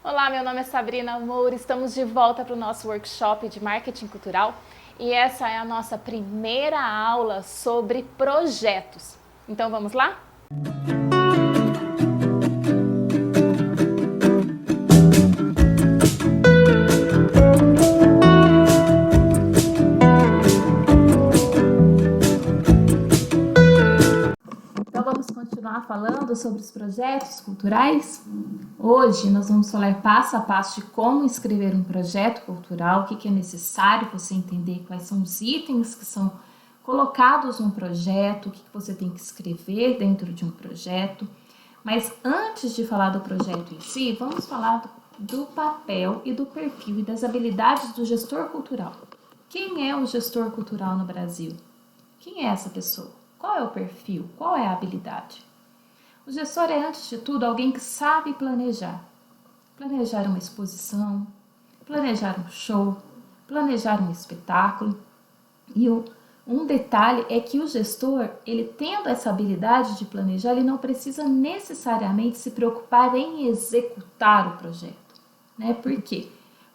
Olá, meu nome é Sabrina Moura, estamos de volta para o nosso workshop de marketing cultural e essa é a nossa primeira aula sobre projetos. Então vamos lá? Então vamos continuar falando sobre os projetos culturais? Hoje nós vamos falar passo a passo de como escrever um projeto cultural, o que é necessário você entender, quais são os itens que são colocados no projeto, o que você tem que escrever dentro de um projeto. Mas antes de falar do projeto em si, vamos falar do papel e do perfil e das habilidades do gestor cultural. Quem é o gestor cultural no Brasil? Quem é essa pessoa? Qual é o perfil? Qual é a habilidade? O gestor é, antes de tudo, alguém que sabe planejar. Planejar uma exposição, planejar um show, planejar um espetáculo. E um detalhe é que o gestor, ele tendo essa habilidade de planejar, ele não precisa necessariamente se preocupar em executar o projeto. Né? Por quê?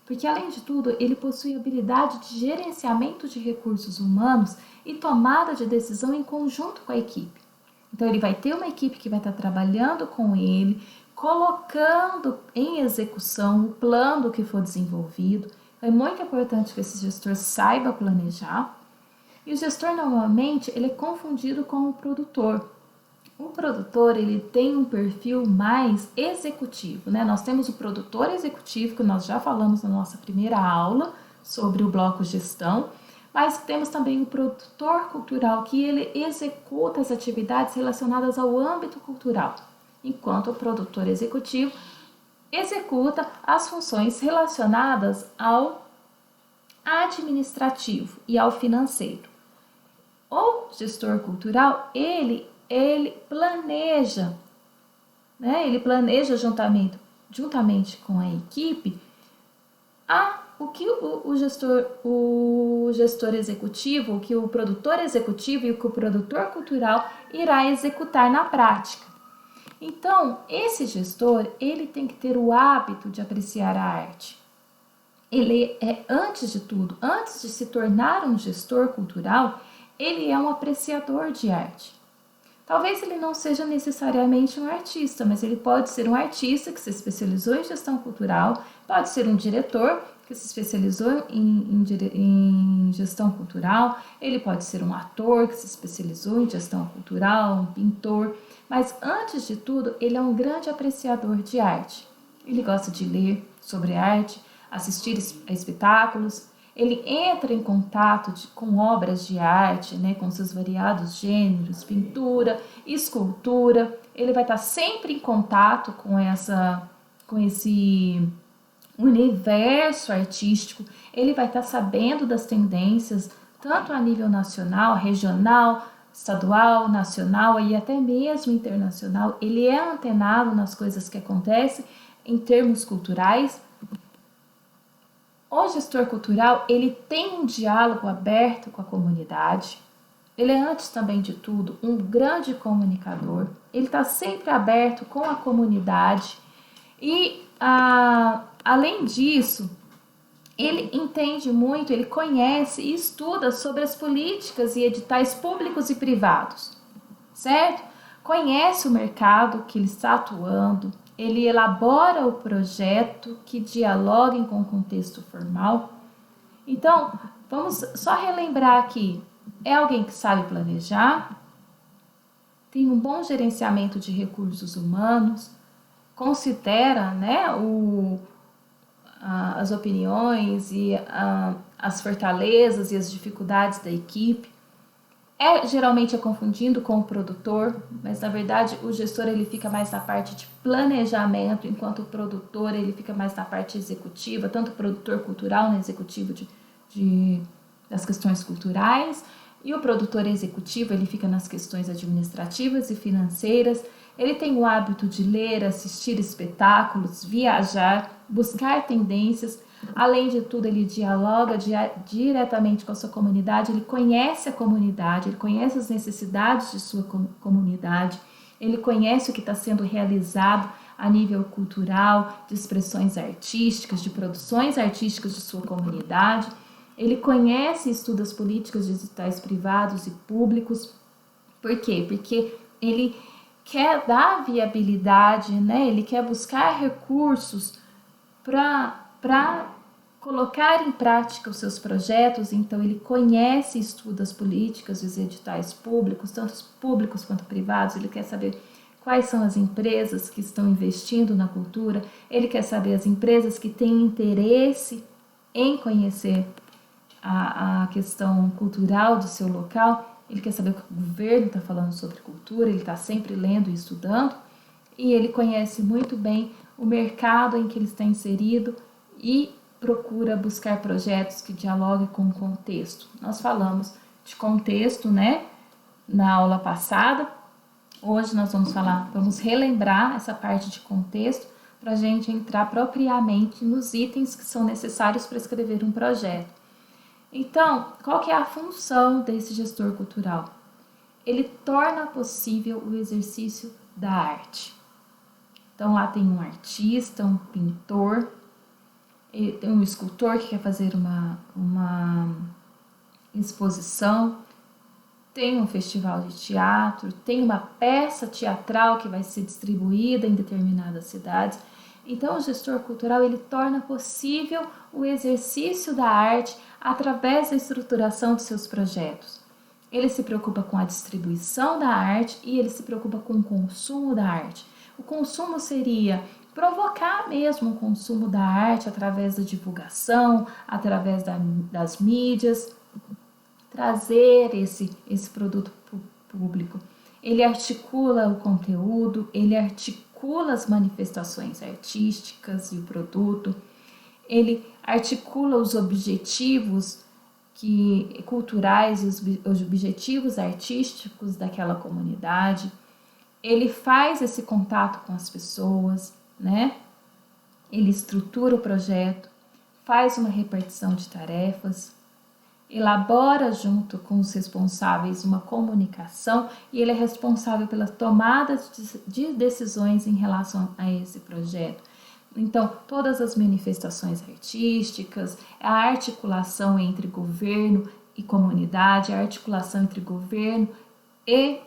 Porque, além de tudo, ele possui habilidade de gerenciamento de recursos humanos e tomada de decisão em conjunto com a equipe. Então, ele vai ter uma equipe que vai estar trabalhando com ele, colocando em execução o plano que for desenvolvido. É muito importante que esse gestor saiba planejar. E o gestor, normalmente, ele é confundido com o produtor. O produtor, ele tem um perfil mais executivo, né? Nós temos o produtor executivo, que nós já falamos na nossa primeira aula sobre o bloco gestão, mas temos também o produtor cultural, que ele executa as atividades relacionadas ao âmbito cultural, enquanto o produtor executivo executa as funções relacionadas ao administrativo e ao financeiro. O gestor cultural, ele planeja, né? Ele planeja juntamente com a equipe o que o gestor executivo, o que o produtor executivo e o que o produtor cultural irá executar na prática. Então, esse gestor, ele tem que ter o hábito de apreciar a arte. Ele é, antes de tudo, antes de se tornar um gestor cultural, ele é um apreciador de arte. Talvez ele não seja necessariamente um artista, mas ele pode ser um artista que se especializou em gestão cultural, pode ser um diretor que se especializou em gestão cultural, ele pode ser um ator que se especializou em gestão cultural, um pintor, mas antes de tudo, ele é um grande apreciador de arte. Ele gosta de ler sobre arte, assistir a espetáculos, ele entra em contato com obras de arte, né, com seus variados gêneros, pintura, escultura. Ele vai estar sempre em contato com esse universo artístico. Ele vai estar sabendo das tendências, tanto a nível nacional, regional, estadual, nacional e até mesmo internacional. Ele é antenado nas coisas que acontecem em termos culturais. O gestor cultural, ele tem um diálogo aberto com a comunidade. Ele é, antes também de tudo, um grande comunicador. Ele está sempre aberto com a comunidade. E, além disso, ele entende muito, ele conhece e estuda sobre as políticas e editais públicos e privados, certo? Conhece o mercado que ele está atuando, ele elabora o projeto que dialoguem com o contexto formal. Então, vamos só relembrar aqui, é alguém que sabe planejar, tem um bom gerenciamento de recursos humanos, considera, né, as opiniões e as fortalezas e as dificuldades da equipe. Geralmente é confundido com o produtor, mas na verdade o gestor ele fica mais na parte de planejamento, enquanto o produtor ele fica mais na parte executiva, tanto o produtor cultural, né, executivo das questões culturais, e o produtor executivo ele fica nas questões administrativas e financeiras. Ele tem o hábito de ler, assistir espetáculos, viajar, buscar tendências. Além de tudo, ele dialoga diretamente com a sua comunidade, ele conhece a comunidade, ele conhece as necessidades de sua comunidade, ele conhece o que está sendo realizado a nível cultural, de expressões artísticas, de produções artísticas de sua comunidade. Ele conhece e estuda as políticas digitais privados e públicos. Por quê? Porque ele quer dar viabilidade, né? Ele quer buscar recursos para colocar em prática os seus projetos. Então ele conhece e estuda as políticas dos editais públicos, tanto públicos quanto privados. Ele quer saber quais são as empresas que estão investindo na cultura, ele quer saber as empresas que têm interesse em conhecer a questão cultural do seu local, ele quer saber o que o governo está falando sobre cultura, ele está sempre lendo e estudando, e ele conhece muito bem o mercado em que ele está inserido e procura buscar projetos que dialoguem com o contexto. Nós falamos de contexto, né, na aula passada. Hoje nós vamos relembrar essa parte de contexto para a gente entrar propriamente nos itens que são necessários para escrever um projeto. Então, qual que é a função desse gestor cultural? Ele torna possível o exercício da arte. Então, lá tem um artista, um pintor, tem um escultor que quer fazer uma exposição, tem um festival de teatro, tem uma peça teatral que vai ser distribuída em determinadas cidades. Então, o gestor cultural ele torna possível o exercício da arte através da estruturação de seus projetos. Ele se preocupa com a distribuição da arte e ele se preocupa com o consumo da arte. O consumo seria provocar mesmo o consumo da arte através da divulgação, através das mídias, trazer esse produto público. Ele articula o conteúdo, ele articula as manifestações artísticas e o produto, ele articula os objetivos culturais e os objetivos artísticos daquela comunidade, ele faz esse contato com as pessoas, né? Ele estrutura o projeto, faz uma repartição de tarefas, elabora junto com os responsáveis uma comunicação e ele é responsável pela tomada de decisões em relação a esse projeto. Então, todas as manifestações artísticas, a articulação entre governo e comunidade, a articulação entre governo e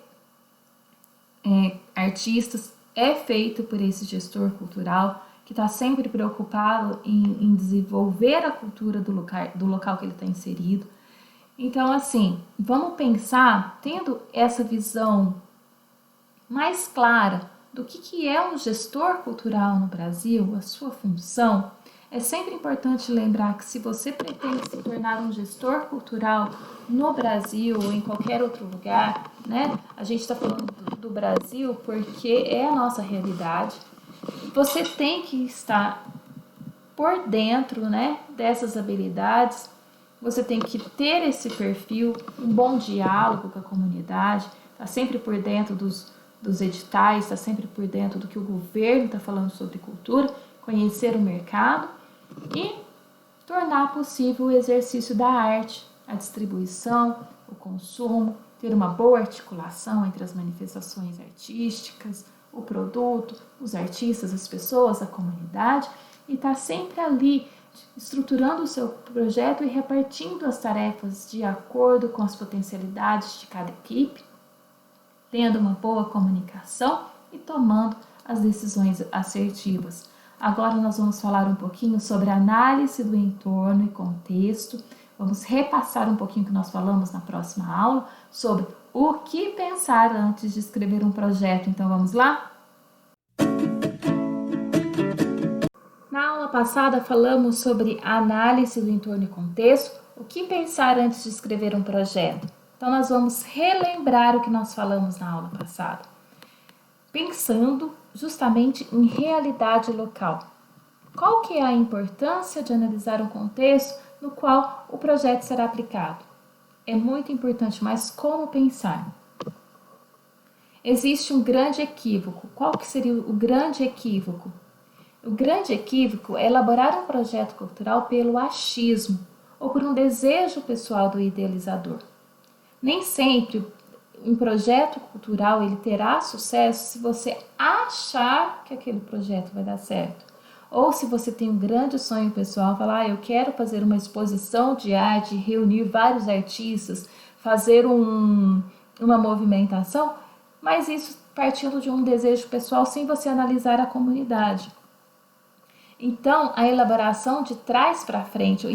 artistas é feito por esse gestor cultural que está sempre preocupado em desenvolver a cultura do local que ele está inserido. Então, assim, vamos pensar, tendo essa visão mais clara do que é um gestor cultural no Brasil, a sua função, é sempre importante lembrar que se você pretende se tornar um gestor cultural no Brasil ou em qualquer outro lugar, né? A gente está falando do Brasil porque é a nossa realidade. Você tem que estar por dentro, né, dessas habilidades. Você tem que ter esse perfil, um bom diálogo com a comunidade, tá sempre por dentro dos editais, tá sempre por dentro do que o governo está falando sobre cultura, conhecer o mercado e tornar possível o exercício da arte, a distribuição, o consumo, ter uma boa articulação entre as manifestações artísticas, o produto, os artistas, as pessoas, a comunidade, e estar sempre ali estruturando o seu projeto e repartindo as tarefas de acordo com as potencialidades de cada equipe, tendo uma boa comunicação e tomando as decisões assertivas. Agora nós vamos falar um pouquinho sobre análise do entorno e contexto. Vamos repassar um pouquinho o que nós falamos na próxima aula sobre o que pensar antes de escrever um projeto. Então vamos lá? Na aula passada falamos sobre análise do entorno e contexto, o que pensar antes de escrever um projeto. Então nós vamos relembrar o que nós falamos na aula passada, pensando justamente em realidade local. Qual que é a importância de analisar um contexto no qual o projeto será aplicado? É muito importante, mas como pensar? Existe um grande equívoco. Qual que seria o grande equívoco? O grande equívoco é elaborar um projeto cultural pelo achismo ou por um desejo pessoal do idealizador. Nem sempre um projeto cultural ele terá sucesso se você achar que aquele projeto vai dar certo. Ou se você tem um grande sonho pessoal, falar, eu quero fazer uma exposição de arte, reunir vários artistas, fazer uma movimentação, mas isso partindo de um desejo pessoal sem você analisar a comunidade. Então, a elaboração de trás para frente,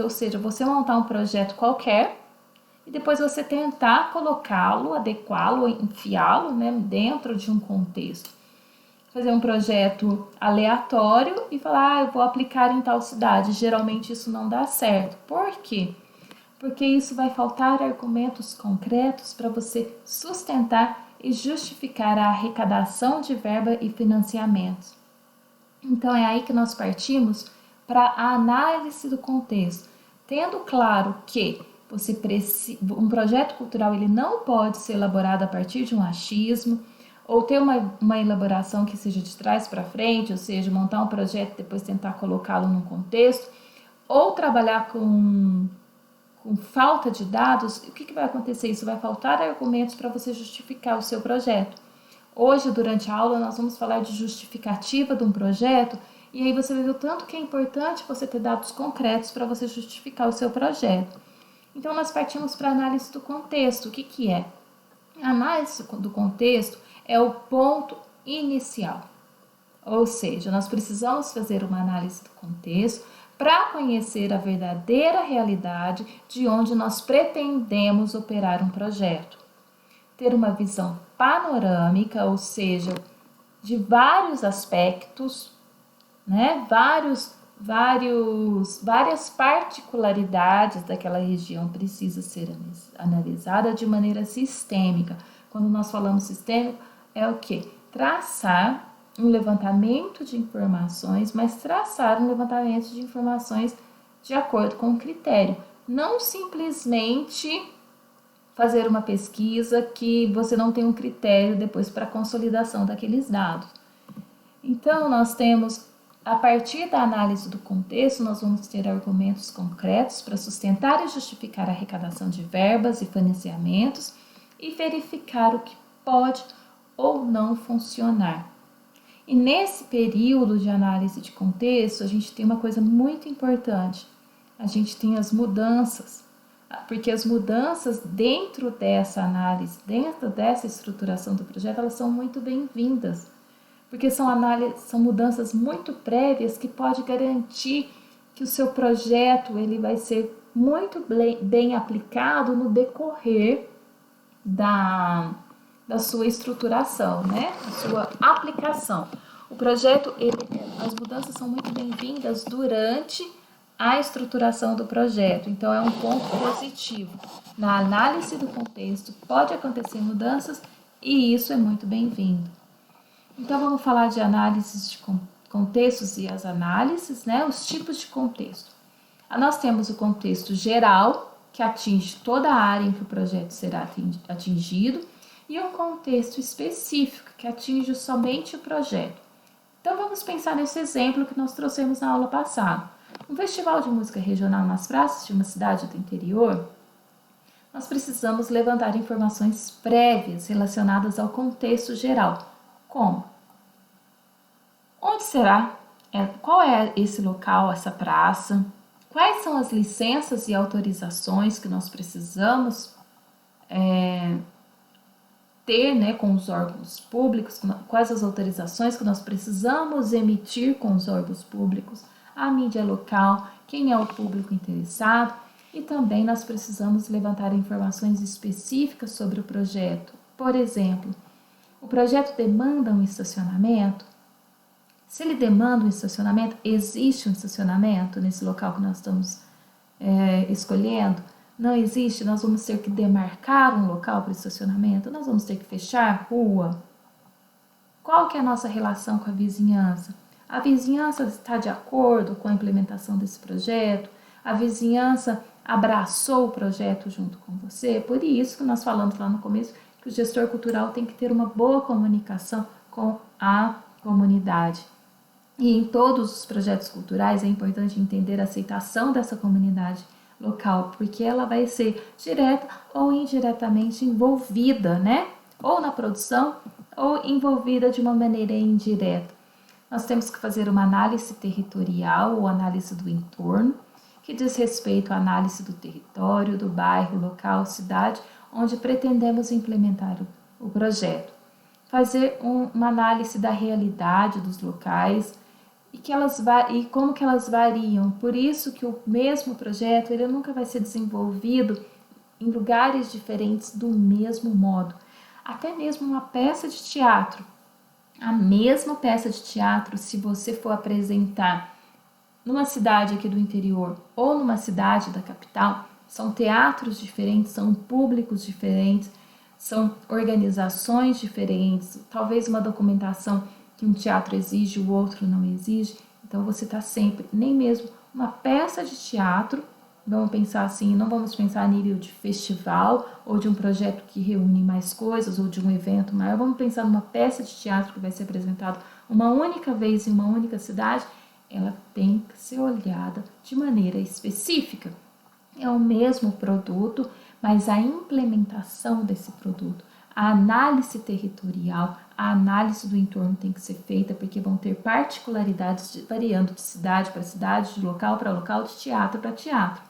ou seja, você montar um projeto qualquer e depois você tentar colocá-lo, adequá-lo, enfiá-lo, né, dentro de um contexto. Fazer um projeto aleatório e falar, eu vou aplicar em tal cidade. Geralmente isso não dá certo. Por quê? Porque isso vai faltar argumentos concretos para você sustentar e justificar a arrecadação de verba e financiamentos. Então é aí que nós partimos para a análise do contexto, tendo claro que um projeto cultural ele não pode ser elaborado a partir de um achismo, ou ter uma elaboração que seja de trás para frente, ou seja, montar um projeto e depois tentar colocá-lo num contexto, ou trabalhar com falta de dados. O que vai acontecer? Isso vai faltar argumentos para você justificar o seu projeto. Hoje, durante a aula, nós vamos falar de justificativa de um projeto, e aí você vai ver o tanto que é importante você ter dados concretos para você justificar o seu projeto. Então, nós partimos para a análise do contexto. O que é? A análise do contexto é o ponto inicial. Ou seja, nós precisamos fazer uma análise do contexto para conhecer a verdadeira realidade de onde nós pretendemos operar um projeto. Ter uma visão panorâmica, ou seja, de vários aspectos, né? Várias particularidades daquela região precisa ser analisada de maneira sistêmica. Quando nós falamos sistêmico, é o quê? Traçar um levantamento de informações, mas traçar um levantamento de informações de acordo com o critério. Não simplesmente fazer uma pesquisa que você não tem um critério depois para a consolidação daqueles dados. Então, nós temos, a partir da análise do contexto, nós vamos ter argumentos concretos para sustentar e justificar a arrecadação de verbas e financiamentos e verificar o que pode ou não funcionar. E nesse período de análise de contexto, a gente tem uma coisa muito importante. A gente tem as mudanças, porque as mudanças dentro dessa análise, dentro dessa estruturação do projeto, elas são muito bem-vindas, porque são mudanças muito prévias que pode garantir que o seu projeto ele vai ser muito bem aplicado no decorrer da sua estruturação, né? Da sua aplicação. O projeto, as mudanças são muito bem-vindas durante a estruturação do projeto, então é um ponto positivo. Na análise do contexto pode acontecer mudanças e isso é muito bem-vindo. Então vamos falar de análises de contextos e as análises, né? Os tipos de contexto. Nós temos o contexto geral, que atinge toda a área em que o projeto será atingido, e um contexto específico, que atinge somente o projeto. Então vamos pensar nesse exemplo que nós trouxemos na aula passada. Um festival de música regional nas praças de uma cidade do interior, nós precisamos levantar informações prévias relacionadas ao contexto geral. Como? Onde será? Qual é esse local, essa praça? Quais são as licenças e autorizações que nós precisamos ter, né, com os órgãos públicos? Quais as autorizações que nós precisamos emitir com os órgãos públicos? A mídia local, quem é o público interessado? E também nós precisamos levantar informações específicas sobre o projeto. Por exemplo, o projeto demanda um estacionamento? Se ele demanda um estacionamento, existe um estacionamento nesse local que nós estamos escolhendo? Não existe? Nós vamos ter que demarcar um local para estacionamento? Nós vamos ter que fechar a rua? Qual que é a nossa relação com a vizinhança? A vizinhança está de acordo com a implementação desse projeto? A vizinhança abraçou o projeto junto com você? Por isso que nós falamos lá no começo que o gestor cultural tem que ter uma boa comunicação com a comunidade. E em todos os projetos culturais é importante entender a aceitação dessa comunidade, local, porque ela vai ser direta ou indiretamente envolvida, né? Ou na produção ou envolvida de uma maneira indireta. Nós temos que fazer uma análise territorial ou análise do entorno, que diz respeito à análise do território, do bairro, local, cidade, onde pretendemos implementar o projeto. Fazer uma análise da realidade dos locais e como que elas variam. Por isso que o mesmo projeto ele nunca vai ser desenvolvido em lugares diferentes do mesmo modo. Até mesmo uma peça de teatro. A mesma peça de teatro, se você for apresentar numa cidade aqui do interior ou numa cidade da capital, são teatros diferentes, são públicos diferentes, são organizações diferentes, talvez uma documentação que um teatro exige, o outro não exige. Então você está sempre, nem mesmo uma peça de teatro, vamos pensar assim, não vamos pensar a nível de festival ou de um projeto que reúne mais coisas ou de um evento maior, vamos pensar numa peça de teatro que vai ser apresentada uma única vez em uma única cidade. Ela tem que ser olhada de maneira específica. É o mesmo produto, mas a implementação desse produto, a análise territorial, a análise do entorno tem que ser feita, porque vão ter particularidades variando de cidade para cidade, de local para local, de teatro para teatro.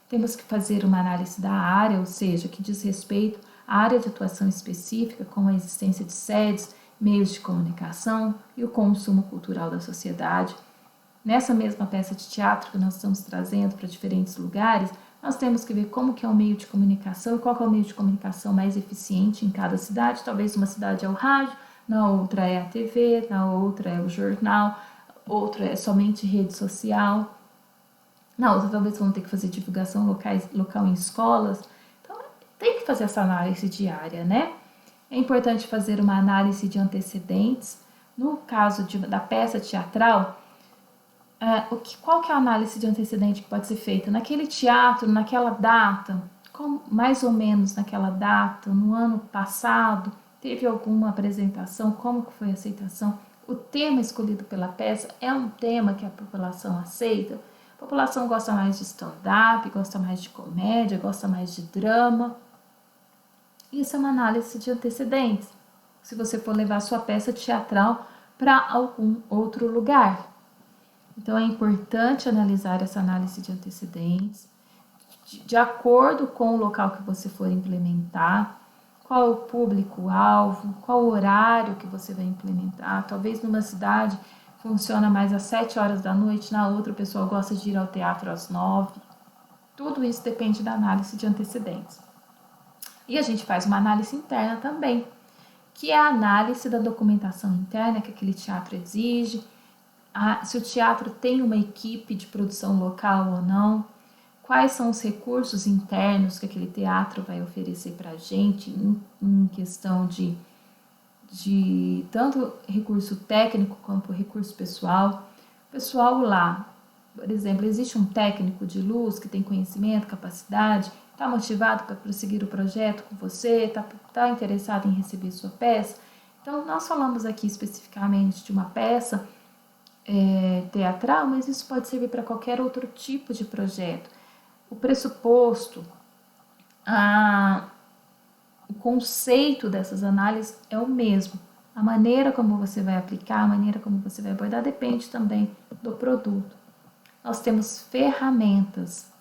Temos que fazer uma análise da área, ou seja, que diz respeito à área de atuação específica, como a existência de sedes, meios de comunicação e o consumo cultural da sociedade. Nessa mesma peça de teatro que nós estamos trazendo para diferentes lugares, nós temos que ver como que é o meio de comunicação e qual que é o meio de comunicação mais eficiente em cada cidade. Talvez uma cidade é o rádio, na outra é a TV, na outra é o jornal, outra é somente rede social. Na outra talvez vão ter que fazer divulgação local em escolas. Então tem que fazer essa análise diária, né? É importante fazer uma análise de antecedentes. No caso da peça teatral, qual que é a análise de antecedente que pode ser feita? Naquele teatro, naquela data, mais ou menos naquela data, no ano passado, teve alguma apresentação, como que foi a aceitação? O tema escolhido pela peça é um tema que a população aceita? A população gosta mais de stand-up, gosta mais de comédia, gosta mais de drama. Isso é uma análise de antecedentes. Se você for levar a sua peça teatral para algum outro lugar. Então, é importante analisar essa análise de antecedentes, de acordo com o local que você for implementar, qual é o público-alvo, qual o horário que você vai implementar. Talvez numa cidade funciona mais às 7 horas da noite, na outra o pessoal gosta de ir ao teatro às 9. Tudo isso depende da análise de antecedentes. E a gente faz uma análise interna também, que é a análise da documentação interna que aquele teatro exige, se o teatro tem uma equipe de produção local ou não, quais são os recursos internos que aquele teatro vai oferecer para a gente em questão de tanto recurso técnico quanto recurso pessoal. O pessoal lá, por exemplo, existe um técnico de luz que tem conhecimento, capacidade, está motivado para prosseguir o projeto com você, está interessado em receber sua peça. Então, nós falamos aqui especificamente de uma peça teatral, mas isso pode servir para qualquer outro tipo de projeto. O pressuposto, o conceito dessas análises é o mesmo. A maneira como você vai aplicar, a maneira como você vai abordar, depende também do produto. Nós temos ferramentas,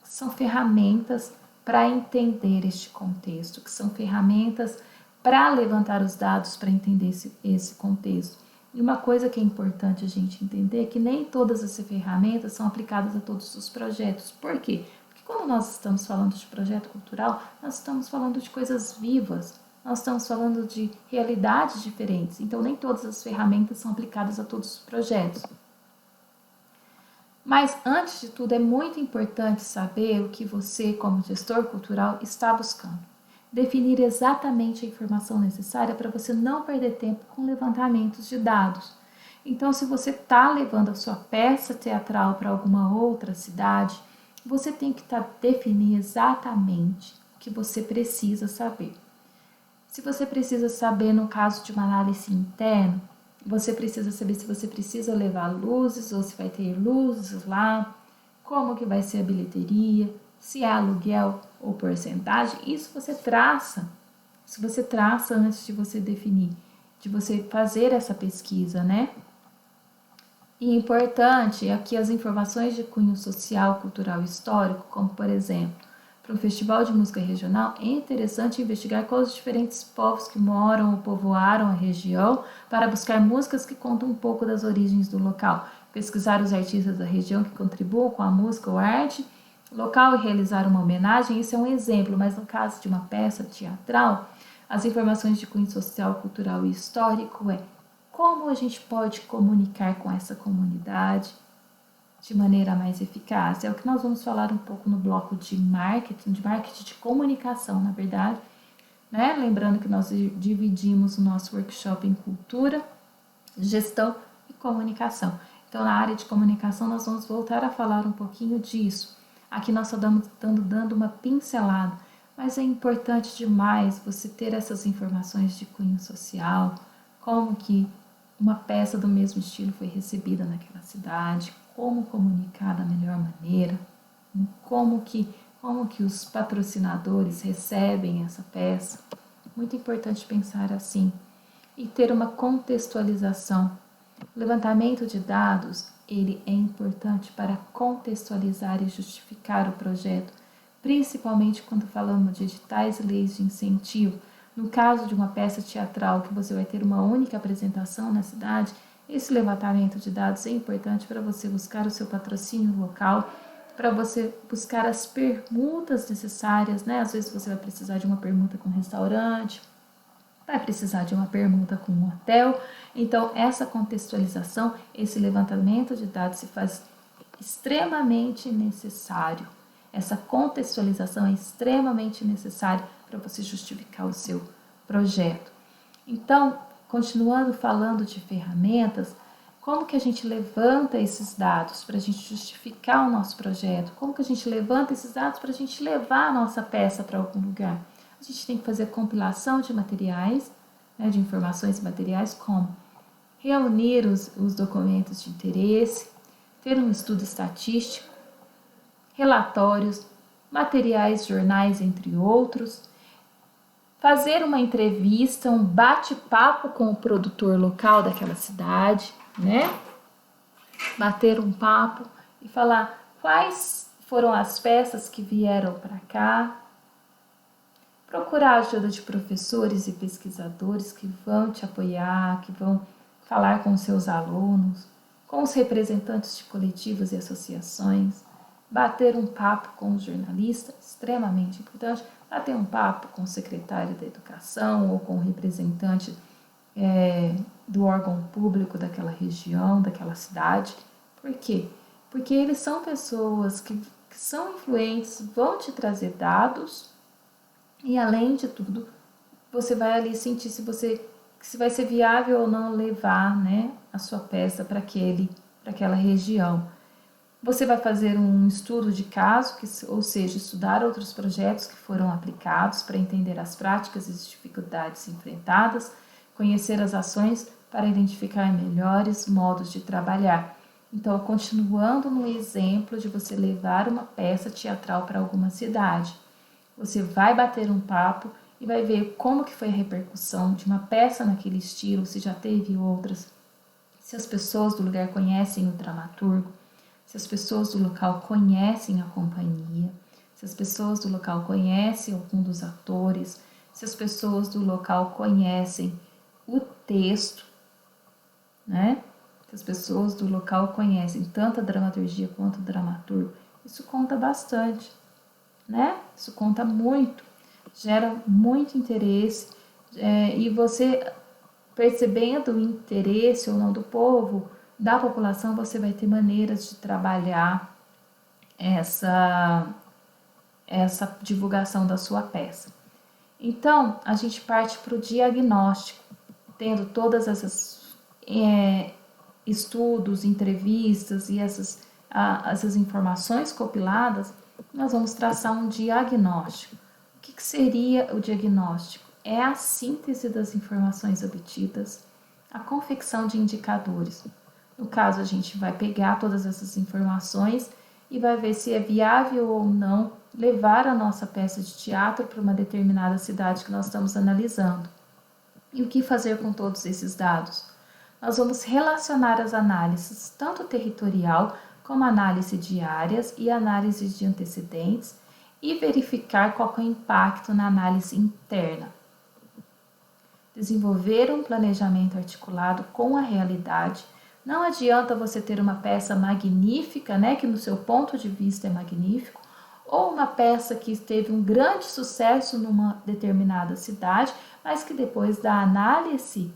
que são ferramentas para entender este contexto, que são ferramentas para levantar os dados para entender esse contexto. E uma coisa que é importante a gente entender é que nem todas essas ferramentas são aplicadas a todos os projetos. Por quê? Porque quando nós estamos falando de projeto cultural, nós estamos falando de coisas vivas, nós estamos falando de realidades diferentes. Então, nem todas as ferramentas são aplicadas a todos os projetos. Mas, antes de tudo, é muito importante saber o que você, como gestor cultural, está buscando. Definir exatamente a informação necessária para você não perder tempo com levantamentos de dados. Então, se você está levando a sua peça teatral para alguma outra cidade, você tem que definir exatamente o que você precisa saber. Se você precisa saber, no caso de uma análise interna, você precisa saber se você precisa levar luzes ou se vai ter luzes lá, como que vai ser a bilheteria, se é aluguel ou porcentagem, isso você traça. Isso você traça antes de você definir, de você fazer essa pesquisa, né? E importante aqui as informações de cunho social, cultural e histórico, como por exemplo, para um festival de música regional, é interessante investigar quais os diferentes povos que moram ou povoaram a região para buscar músicas que contam um pouco das origens do local, pesquisar os artistas da região que contribuam com a música ou arte local e realizar uma homenagem. Isso é um exemplo, mas no caso de uma peça teatral, as informações de cunho social, cultural e histórico é como a gente pode comunicar com essa comunidade de maneira mais eficaz. É o que nós vamos falar um pouco no bloco de marketing de comunicação, na verdade, né? Lembrando que nós dividimos o nosso workshop em cultura, gestão e comunicação. Então, na área de comunicação, nós vamos voltar a falar um pouquinho disso. Aqui nós só estamos dando uma pincelada, mas é importante demais você ter essas informações de cunho social, como que uma peça do mesmo estilo foi recebida naquela cidade, como comunicar da melhor maneira, como que os patrocinadores recebem essa peça. Muito importante pensar assim e ter uma contextualização. O levantamento de dados, ele é importante para contextualizar e justificar o projeto, principalmente quando falamos de editais e leis de incentivo. No caso de uma peça teatral que você vai ter uma única apresentação na cidade, esse levantamento de dados é importante para você buscar o seu patrocínio local, para você buscar as permutas necessárias, né? Às vezes você vai precisar de uma permuta com restaurante, vai precisar de uma permuta com um hotel. Então, essa contextualização, esse levantamento de dados se faz extremamente necessário. Essa contextualização é extremamente necessária para você justificar o seu projeto. Então, continuando falando de ferramentas, como que a gente levanta esses dados para a gente justificar o nosso projeto? Como que a gente levanta esses dados para a gente levar a nossa peça para algum lugar? A gente tem que fazer compilação de materiais, né, de informações e materiais, como reunir os documentos de interesse, ter um estudo estatístico, relatórios, materiais, jornais, entre outros, fazer uma entrevista, um bate-papo com o produtor local daquela cidade, né? Bater um papo e falar quais foram as peças que vieram para cá. Procurar a ajuda de professores e pesquisadores que vão te apoiar, que vão falar com seus alunos, com os representantes de coletivos e associações, bater um papo com os jornalistas, extremamente importante, bater um papo com o secretário da educação ou com o representante do órgão público daquela região, daquela cidade. Por quê? Porque eles são pessoas que são influentes, vão te trazer dados e, além de tudo, você vai ali sentir se vai ser viável ou não levar, né, a sua peça para aquela região. Você vai fazer um estudo de caso, ou seja, estudar outros projetos que foram aplicados para entender as práticas e as dificuldades enfrentadas, conhecer as ações para identificar melhores modos de trabalhar. Então, continuando no exemplo de você levar uma peça teatral para alguma cidade, você vai bater um papo e vai ver como que foi a repercussão de uma peça naquele estilo, se já teve outras, se as pessoas do lugar conhecem o dramaturgo, se as pessoas do local conhecem a companhia, se as pessoas do local conhecem algum dos atores, se as pessoas do local conhecem o texto, né? Se as pessoas do local conhecem tanto a dramaturgia quanto o dramaturgo, isso conta bastante, né? Isso conta muito, gera muito interesse, e você percebendo o interesse ou não do povo, da população, você vai ter maneiras de trabalhar essa divulgação da sua peça. Então, a gente parte para o diagnóstico, tendo todas essas estudos, entrevistas e essas informações compiladas, nós vamos traçar um diagnóstico. O que seria o diagnóstico? É a síntese das informações obtidas, a confecção de indicadores. No caso, a gente vai pegar todas essas informações e vai ver se é viável ou não levar a nossa peça de teatro para uma determinada cidade que nós estamos analisando. E o que fazer com todos esses dados? Nós vamos relacionar as análises, tanto territorial como análise de áreas e análise de antecedentes, e verificar qual é o impacto na análise interna. Desenvolver um planejamento articulado com a realidade. Não adianta você ter uma peça magnífica, né, que no seu ponto de vista é magnífico, ou uma peça que teve um grande sucesso numa determinada cidade, mas que depois da análise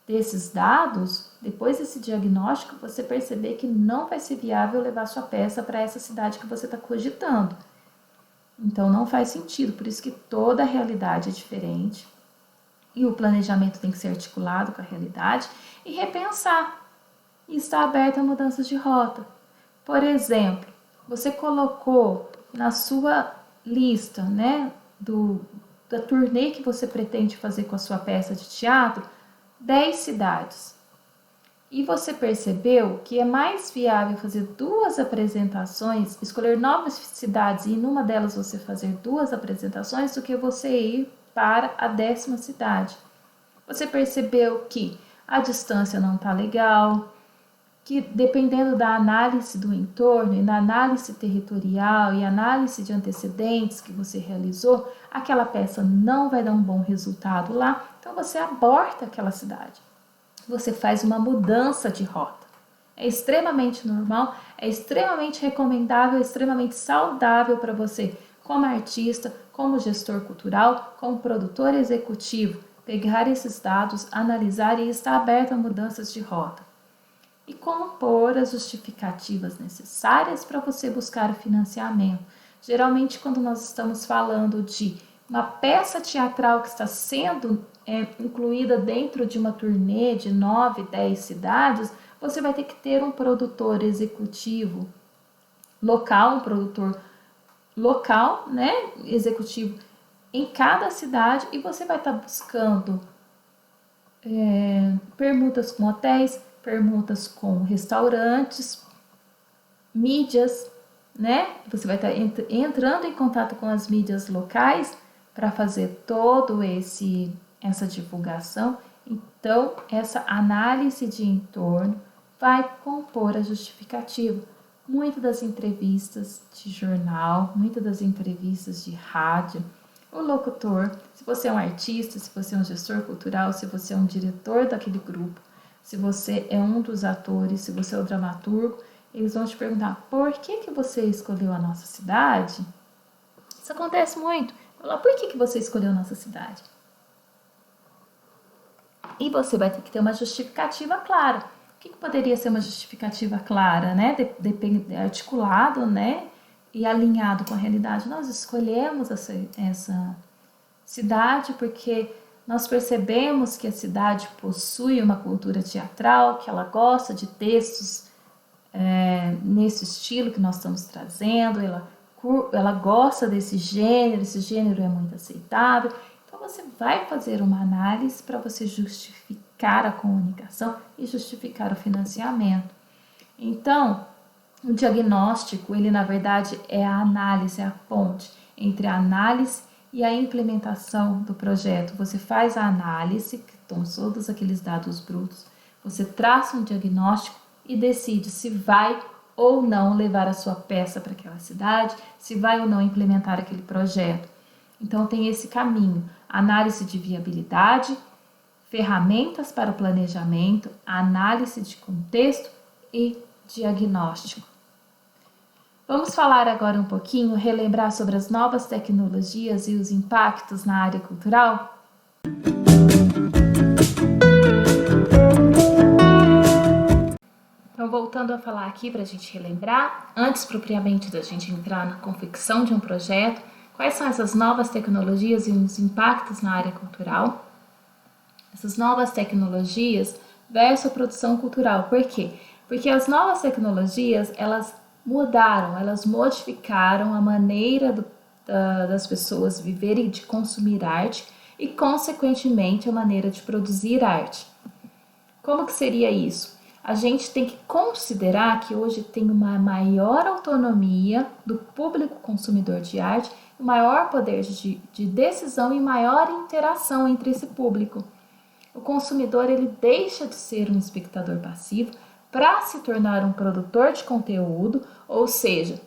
desses dados, depois desse diagnóstico, você perceber que não vai ser viável levar sua peça para essa cidade que você está cogitando. Então não faz sentido, por isso que toda a realidade é diferente e o planejamento tem que ser articulado com a realidade e repensar e estar aberto a mudanças de rota. Por exemplo, você colocou na sua lista, né, da turnê que você pretende fazer com a sua peça de teatro, 10 cidades. E você percebeu que é mais viável fazer 2 apresentações, escolher novas cidades e numa delas você fazer 2 apresentações do que você ir para a 10ª cidade. Você percebeu que a distância não está legal, que dependendo da análise do entorno e da análise territorial e análise de antecedentes que você realizou, aquela peça não vai dar um bom resultado lá, então você aborta aquela cidade. Você faz uma mudança de rota. É extremamente normal, é extremamente recomendável, é extremamente saudável para você, como artista, como gestor cultural, como produtor executivo, pegar esses dados, analisar e estar aberto a mudanças de rota. E compor as justificativas necessárias para você buscar o financiamento. Geralmente, quando nós estamos falando de uma peça teatral que está sendo incluída dentro de uma turnê de 9, 10 cidades, você vai ter que ter um produtor executivo local, um produtor local, né, executivo em cada cidade, e você vai estar buscando permutas com hotéis, permutas com restaurantes, mídias, né? Você vai estar entrando em contato com as mídias locais para fazer todo essa divulgação. Então, essa análise de entorno vai compor a justificativa. Muitas das entrevistas de jornal, muitas das entrevistas de rádio, o locutor, se você é um artista, se você é um gestor cultural, se você é um diretor daquele grupo, se você é um dos atores, se você é o dramaturgo, eles vão te perguntar: por que você escolheu a nossa cidade? Isso acontece muito. Falar: por que você escolheu a nossa cidade? E você vai ter que ter uma justificativa clara. O que poderia ser uma justificativa clara, né? Articulado, né? E alinhado com a realidade. Nós escolhemos essa cidade porque nós percebemos que a cidade possui uma cultura teatral, que ela gosta de textos nesse estilo que nós estamos trazendo, ela gosta desse gênero, esse gênero é muito aceitável. Então você vai fazer uma análise para você justificar a comunicação e justificar o financiamento. Então, o diagnóstico, ele na verdade é a análise, é a ponte entre a análise e a implementação do projeto. Você faz a análise, que estão todos aqueles dados brutos, você traça um diagnóstico e decide se vai ou não levar a sua peça para aquela cidade, se vai ou não implementar aquele projeto. Então tem esse caminho: análise de viabilidade, ferramentas para o planejamento, análise de contexto e diagnóstico. Vamos falar agora um pouquinho, relembrar sobre as novas tecnologias e os impactos na área cultural? Então, voltando a falar aqui para a gente relembrar, antes propriamente da gente entrar na confecção de um projeto, quais são essas novas tecnologias e os impactos na área cultural? Essas novas tecnologias versus a produção cultural. Por quê? Porque as novas tecnologias, elas mudaram, elas modificaram a maneira das pessoas viverem, de consumir arte e, consequentemente, a maneira de produzir arte. Como que seria isso? a gente tem que considerar que hoje tem uma maior autonomia do público consumidor de arte, maior poder de decisão e maior interação entre esse público. O consumidor ele deixa de ser um espectador passivo para se tornar um produtor de conteúdo, ou seja,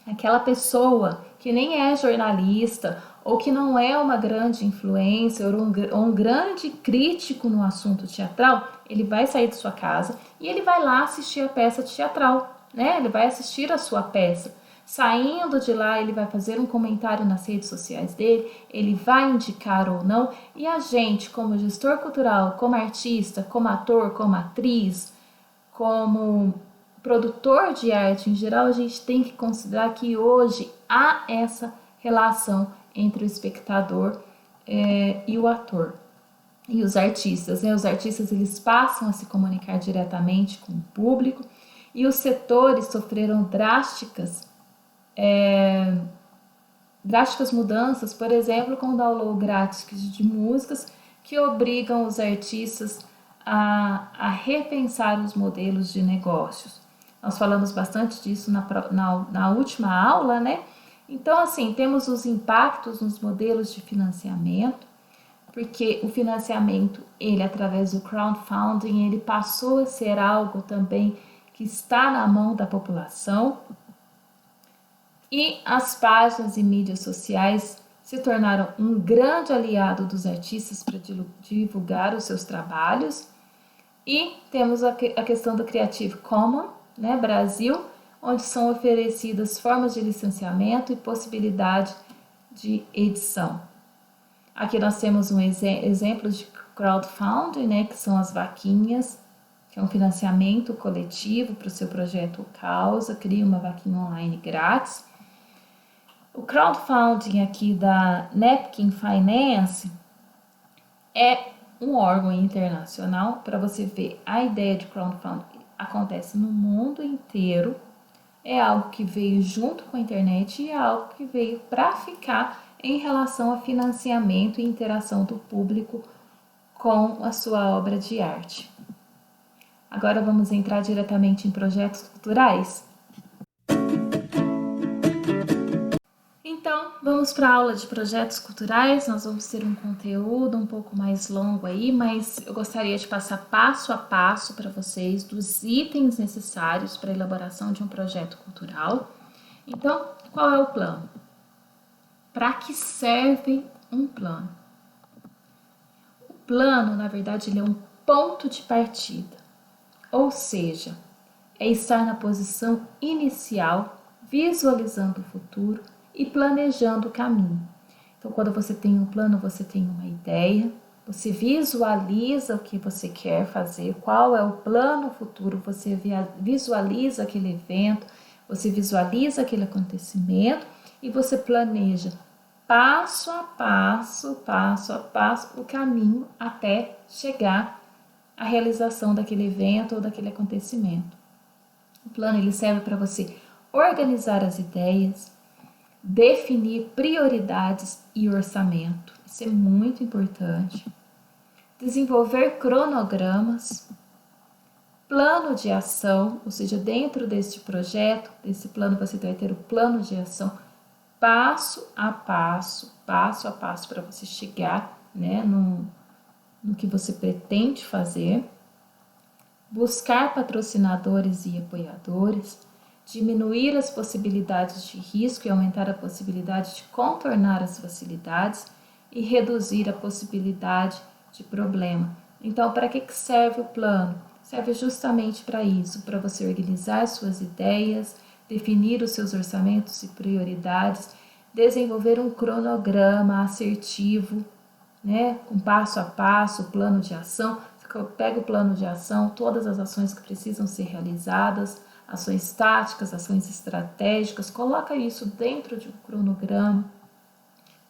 aquela pessoa que nem é jornalista ou que não é uma grande influencer ou um grande crítico no assunto teatral, ele vai sair de sua casa e ele vai lá assistir a peça teatral, né? Ele vai assistir a sua peça. Saindo de lá, ele vai fazer um comentário nas redes sociais dele, ele vai indicar ou não, e a gente, como gestor cultural, como artista, como ator, como atriz, como produtor de arte em geral, a gente tem que considerar que hoje há essa relação entre o espectador e o ator. E os artistas, né? Os artistas eles passam a se comunicar diretamente com o público e os setores sofreram drásticas mudanças, por exemplo, com o download grátis de músicas que obrigam os artistas a repensar os modelos de negócios. Nós falamos bastante disso na última aula, né? Então, assim, temos os impactos nos modelos de financiamento, porque o financiamento, ele através do crowdfunding, ele passou a ser algo também que está na mão da população. E as páginas e mídias sociais se tornaram um grande aliado dos artistas para divulgar os seus trabalhos. E temos a questão do Creative Commons, né, Brasil, onde são oferecidas formas de licenciamento e possibilidade de edição. Aqui nós temos um exemplo de crowdfunding, né, que são as vaquinhas, que é um financiamento coletivo para o seu projeto ou causa, cria uma vaquinha online grátis. O crowdfunding aqui da Napkin Finance é um órgão internacional. Para você ver, a ideia de crowdfunding acontece no mundo inteiro, é algo que veio junto com a internet e é algo que veio para ficar em relação a financiamento e interação do público com a sua obra de arte. Agora vamos entrar diretamente em projetos culturais. Então, vamos para a aula de projetos culturais. Nós vamos ter um conteúdo um pouco mais longo aí, mas eu gostaria de passar passo a passo para vocês dos itens necessários para a elaboração de um projeto cultural. Então, qual é o plano? Para que serve um plano? O plano, na verdade, ele é um ponto de partida, ou seja, é estar na posição inicial, visualizando o futuro e planejando o caminho. Então, quando você tem um plano, você tem uma ideia, você visualiza o que você quer fazer, qual é o plano futuro, você visualiza aquele evento, você visualiza aquele acontecimento e você planeja passo a passo o caminho até chegar à realização daquele evento ou daquele acontecimento. O plano ele serve para você organizar as ideias, definir prioridades e orçamento. Isso é muito importante. Desenvolver cronogramas, plano de ação, ou seja, dentro deste projeto, desse plano você vai ter o plano de ação passo a passo para você chegar, né, no que você pretende fazer. Buscar patrocinadores e apoiadores, diminuir as possibilidades de risco e aumentar a possibilidade de contornar as facilidades e reduzir a possibilidade de problema. Então, para que serve o plano? Serve justamente para isso, para você organizar suas ideias, definir os seus orçamentos e prioridades, desenvolver um cronograma assertivo, né, com passo a passo, plano de ação. Você pega o plano de ação, todas as ações que precisam ser realizadas, ações táticas, ações estratégicas, coloca isso dentro de um cronograma,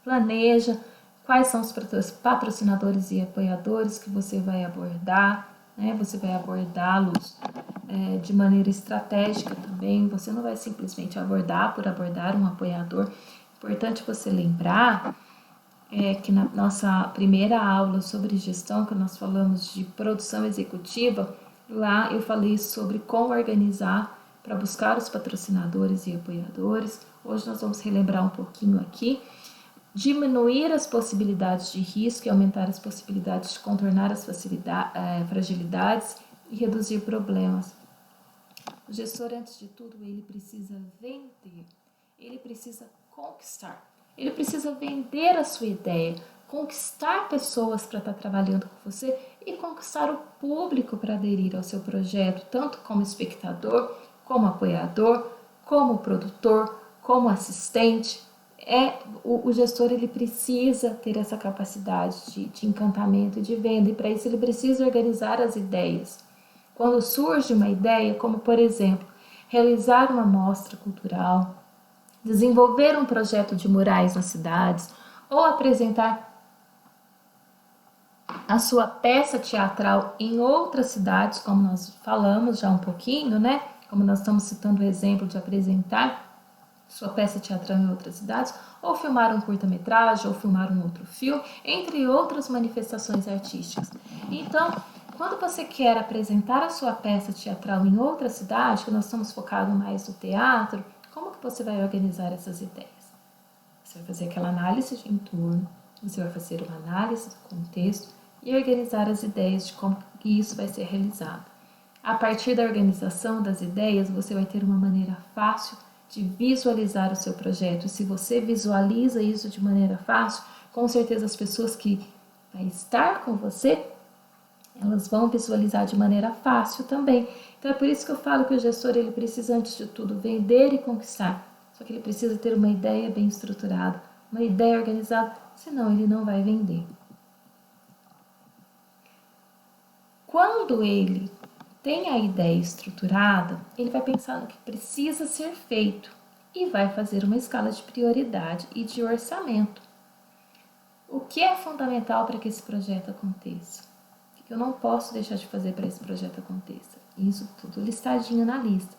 planeja quais são os patrocinadores e apoiadores que você vai abordar, né? Você vai abordá-los de maneira estratégica também, você não vai simplesmente abordar por abordar um apoiador. Importante você lembrar que na nossa primeira aula sobre gestão, que nós falamos de produção executiva, Lá eu falei sobre como organizar para buscar os patrocinadores e apoiadores. Hoje nós vamos relembrar um pouquinho aqui. Diminuir as possibilidades de risco e aumentar as possibilidades de contornar as fragilidades e reduzir problemas. O gestor, antes de tudo, ele precisa vender, ele precisa conquistar, ele precisa vender a sua ideia, conquistar pessoas para estar trabalhando com você e conquistar o público para aderir ao seu projeto, tanto como espectador, como apoiador, como produtor, como assistente. O gestor ele precisa ter essa capacidade de encantamento e de venda, e para isso ele precisa organizar as ideias. Quando surge uma ideia, como por exemplo, realizar uma mostra cultural, desenvolver um projeto de murais nas cidades ou apresentar a sua peça teatral em outras cidades, como nós falamos já um pouquinho, né? Como nós estamos citando o exemplo de apresentar sua peça teatral em outras cidades, ou filmar um curta-metragem, ou filmar um outro filme, entre outras manifestações artísticas. Então, quando você quer apresentar a sua peça teatral em outra cidade, que nós estamos focados mais no teatro, como que você vai organizar essas ideias? Você vai fazer aquela análise de entorno, você vai fazer uma análise do contexto e organizar as ideias de como que isso vai ser realizado. A partir da organização das ideias, você vai ter uma maneira fácil de visualizar o seu projeto. Se você visualiza isso de maneira fácil, com certeza as pessoas que vão estar com você, elas vão visualizar de maneira fácil também. Então é por isso que eu falo que o gestor ele precisa, antes de tudo, vender e conquistar. Só que ele precisa ter uma ideia bem estruturada, uma ideia organizada, senão ele não vai vender. Quando ele tem a ideia estruturada, ele vai pensar no que precisa ser feito e vai fazer uma escala de prioridade e de orçamento. O que é fundamental para que esse projeto aconteça? O que eu não posso deixar de fazer para esse projeto aconteça? Isso tudo listadinho na lista.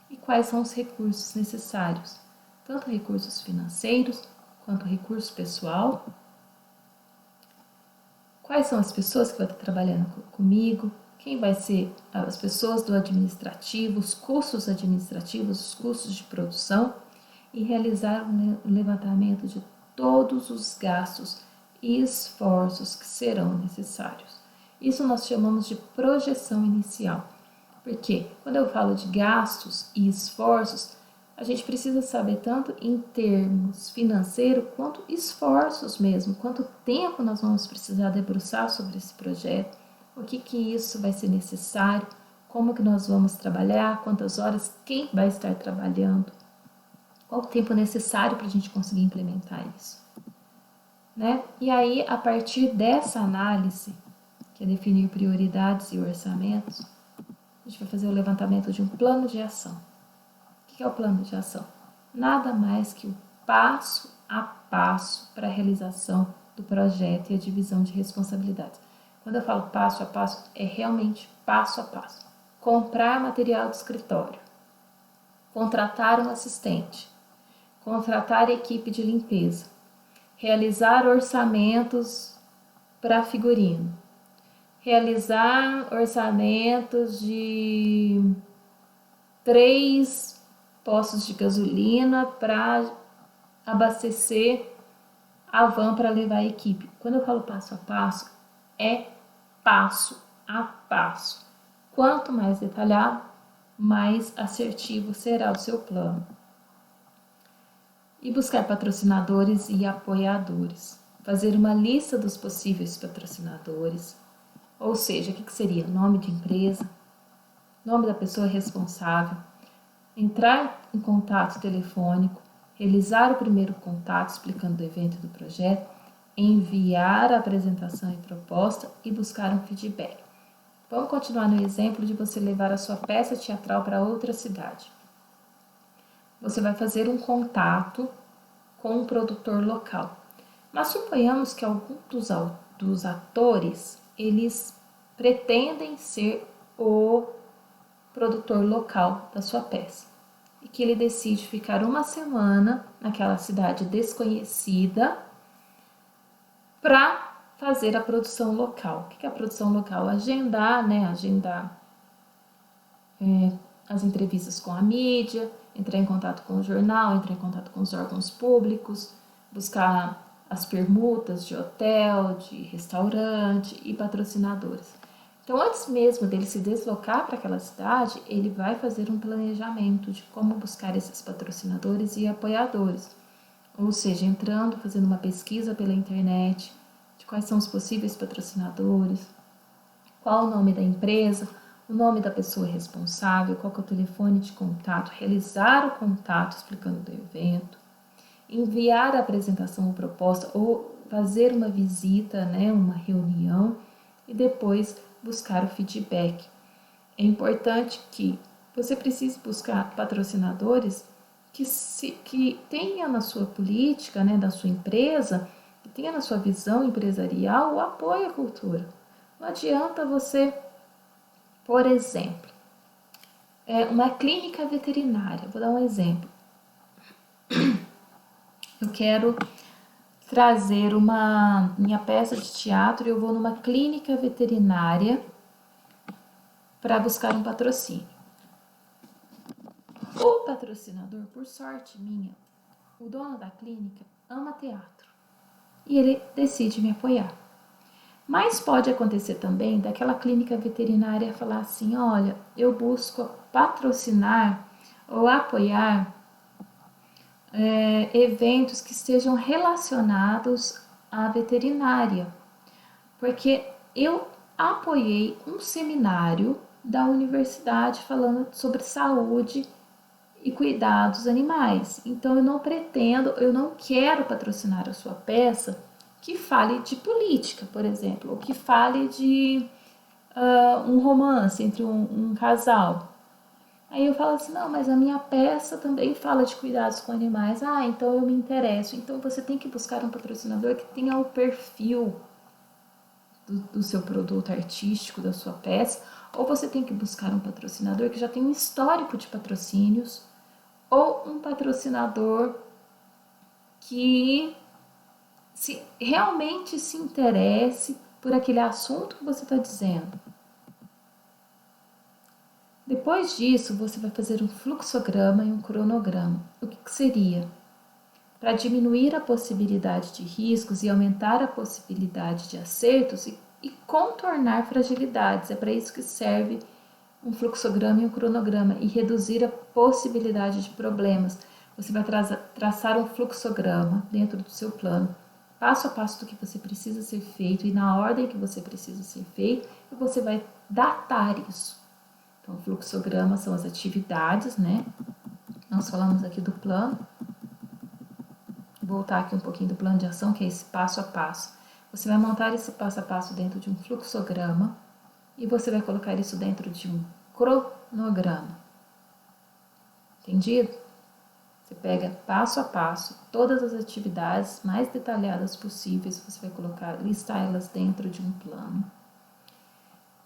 E quais são os recursos necessários? Tanto recursos financeiros quanto recurso pessoal. Quais são as pessoas que vão estar trabalhando comigo? Quem vai ser as pessoas do administrativo, os custos administrativos, os custos de produção, e realizar um levantamento de todos os gastos e esforços que serão necessários. Isso nós chamamos de projeção inicial. Porque quando eu falo de gastos e esforços, a gente precisa saber tanto em termos financeiros quanto esforços mesmo, quanto tempo nós vamos precisar debruçar sobre esse projeto, o que isso vai ser necessário, como que nós vamos trabalhar, quantas horas, quem vai estar trabalhando, qual o tempo necessário para a gente conseguir implementar isso. Né? E aí, a partir dessa análise, que é definir prioridades e orçamentos, a gente vai fazer o levantamento de um plano de ação. O que é o plano de ação? Nada mais que o passo a passo para a realização do projeto e a divisão de responsabilidades. Quando eu falo passo a passo, é realmente passo a passo. Comprar material de escritório, contratar um assistente, contratar equipe de limpeza, realizar orçamentos para figurino, realizar orçamentos de 3 postos de gasolina para abastecer a van para levar a equipe. Quando eu falo passo a passo, é passo a passo. Quanto mais detalhado, mais assertivo será o seu plano. E buscar patrocinadores e apoiadores. Fazer uma lista dos possíveis patrocinadores. Ou seja, o que seria? Nome de empresa, nome da pessoa responsável, entrar em contato telefônico, realizar o primeiro contato explicando do evento e do projeto, enviar a apresentação e proposta e buscar um feedback. Vamos continuar no exemplo de você levar a sua peça teatral para outra cidade. Você vai fazer um contato com um produtor local. Mas suponhamos que algum dos atores, eles pretendem ser o produtor local da sua peça. E que ele decide ficar uma semana naquela cidade desconhecida para fazer a produção local. O que é a produção local? Agendar as entrevistas com a mídia, entrar em contato com o jornal, entrar em contato com os órgãos públicos, buscar as permutas de hotel, de restaurante e patrocinadores. Então, antes mesmo dele se deslocar para aquela cidade, ele vai fazer um planejamento de como buscar esses patrocinadores e apoiadores. Ou seja, entrando, fazendo uma pesquisa pela internet de quais são os possíveis patrocinadores, qual o nome da empresa, o nome da pessoa responsável, qual que é o telefone de contato, realizar o contato explicando do evento, enviar a apresentação ou proposta ou fazer uma visita, né, uma reunião e depois buscar o feedback. É importante que você precise buscar patrocinadores que tenha na sua política, né, da sua empresa, que tenha na sua visão empresarial o apoio à cultura. Não adianta você, por exemplo, uma clínica veterinária. Vou dar um exemplo. Eu quero trazer uma minha peça de teatro e eu vou numa clínica veterinária para buscar um patrocínio. O patrocinador, por sorte minha, o dono da clínica ama teatro e ele decide me apoiar. Mas pode acontecer também daquela clínica veterinária falar assim, olha, eu busco patrocinar ou apoiar eventos que estejam relacionados à veterinária, porque eu apoiei um seminário da universidade falando sobre saúde e cuidados animais. Então eu não quero patrocinar a sua peça que fale de política, por exemplo, ou que fale de um romance entre um casal. Aí eu falo assim, não, mas a minha peça também fala de cuidados com animais. Ah, então eu me interesso. Então você tem que buscar um patrocinador que tenha o perfil do seu produto artístico, da sua peça, ou você tem que buscar um patrocinador que já tem um histórico de patrocínios, ou um patrocinador que realmente se interesse por aquele assunto que você está dizendo. Depois disso, você vai fazer um fluxograma e um cronograma. O que seria? Para diminuir a possibilidade de riscos e aumentar a possibilidade de acertos e contornar fragilidades. É para isso que serve um fluxograma e um cronograma e reduzir a possibilidade de problemas. Você vai traçar um fluxograma dentro do seu plano, passo a passo do que você precisa ser feito e na ordem que você precisa ser feito, e você vai datar isso. Então, o fluxograma são as atividades, né? Nós falamos aqui do plano. Vou voltar aqui um pouquinho do plano de ação, que é esse passo a passo. Você vai montar esse passo a passo dentro de um fluxograma e você vai colocar isso dentro de um cronograma. Entendido? Você pega passo a passo todas as atividades mais detalhadas possíveis, você vai listar elas dentro de um plano.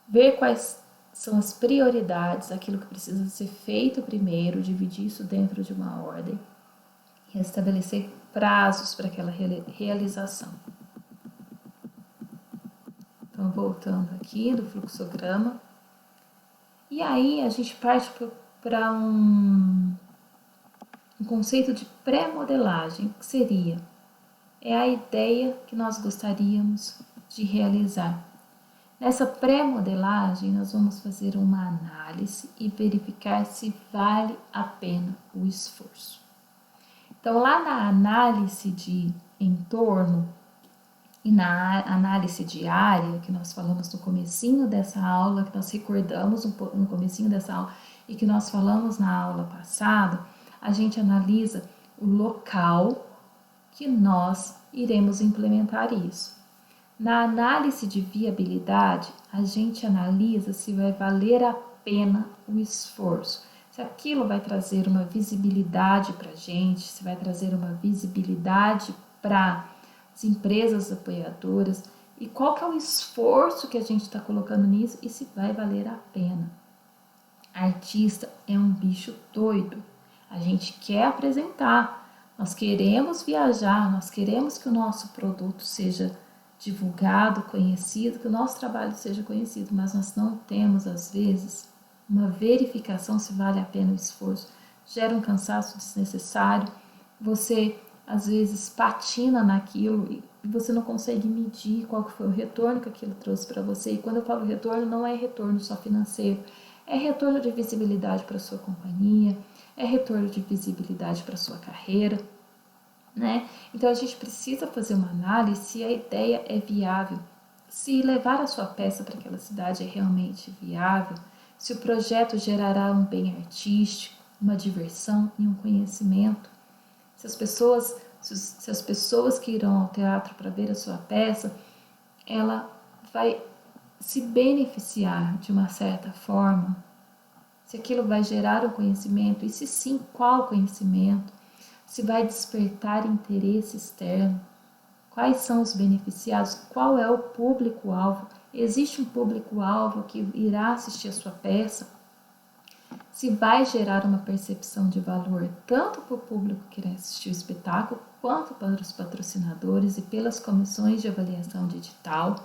Ver quais são as prioridades, aquilo que precisa ser feito primeiro, dividir isso dentro de uma ordem e estabelecer prazos para aquela realização. Então, voltando aqui do fluxograma. E aí, a gente parte para um conceito de pré-modelagem, que seria a ideia que nós gostaríamos de realizar. Nessa pré-modelagem, nós vamos fazer uma análise e verificar se vale a pena o esforço. Então, lá na análise de entorno e na análise de área, que nós falamos no comecinho dessa aula, que nós recordamos no comecinho dessa aula e que nós falamos na aula passada, a gente analisa o local que nós iremos implementar isso. Na análise de viabilidade, a gente analisa se vai valer a pena o esforço, se aquilo vai trazer uma visibilidade para a gente, se vai trazer uma visibilidade para as empresas apoiadoras e qual que é o esforço que a gente está colocando nisso e se vai valer a pena. Artista é um bicho doido, a gente quer apresentar, nós queremos viajar, nós queremos que o nosso produto seja divulgado, conhecido, que o nosso trabalho seja conhecido, mas nós não temos, às vezes, uma verificação se vale a pena o esforço. Gera um cansaço desnecessário, você às vezes patina naquilo e você não consegue medir qual que foi o retorno que aquilo trouxe para você. E quando eu falo retorno, não é retorno só financeiro, é retorno de visibilidade para a sua companhia, é retorno de visibilidade para a sua carreira, né? Então a gente precisa fazer uma análise se a ideia é viável, se levar a sua peça para aquela cidade é realmente viável, se o projeto gerará um bem artístico, uma diversão e um conhecimento. Se as pessoas que irão ao teatro para ver a sua peça, ela vai se beneficiar de uma certa forma, se aquilo vai gerar um conhecimento e se sim, qual conhecimento, se vai despertar interesse externo, quais são os beneficiados, qual é o público-alvo, existe um público-alvo que irá assistir a sua peça, se vai gerar uma percepção de valor tanto para o público que irá assistir o espetáculo, quanto para os patrocinadores e pelas comissões de avaliação digital,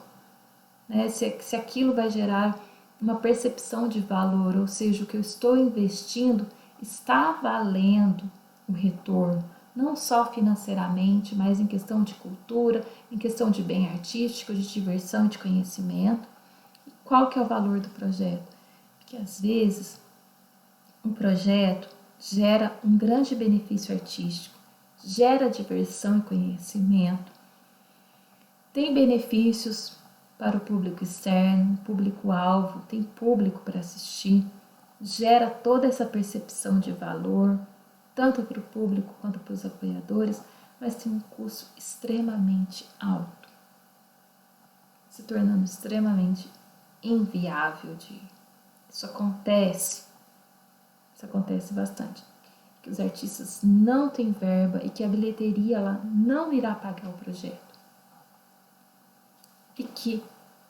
né? Se aquilo vai gerar uma percepção de valor, ou seja, o que eu estou investindo está valendo o retorno, não só financeiramente, mas em questão de cultura, em questão de bem artístico, de diversão e de conhecimento. E qual que é o valor do projeto? Porque às vezes um projeto gera um grande benefício artístico, gera diversão e conhecimento, tem benefícios para o público externo, público-alvo, tem público para assistir, gera toda essa percepção de valor, tanto para o público quanto para os apoiadores, mas tem um custo extremamente alto, se tornando extremamente inviável de ir. Isso acontece bastante, que os artistas não têm verba e que a bilheteria ela não irá pagar o projeto. E que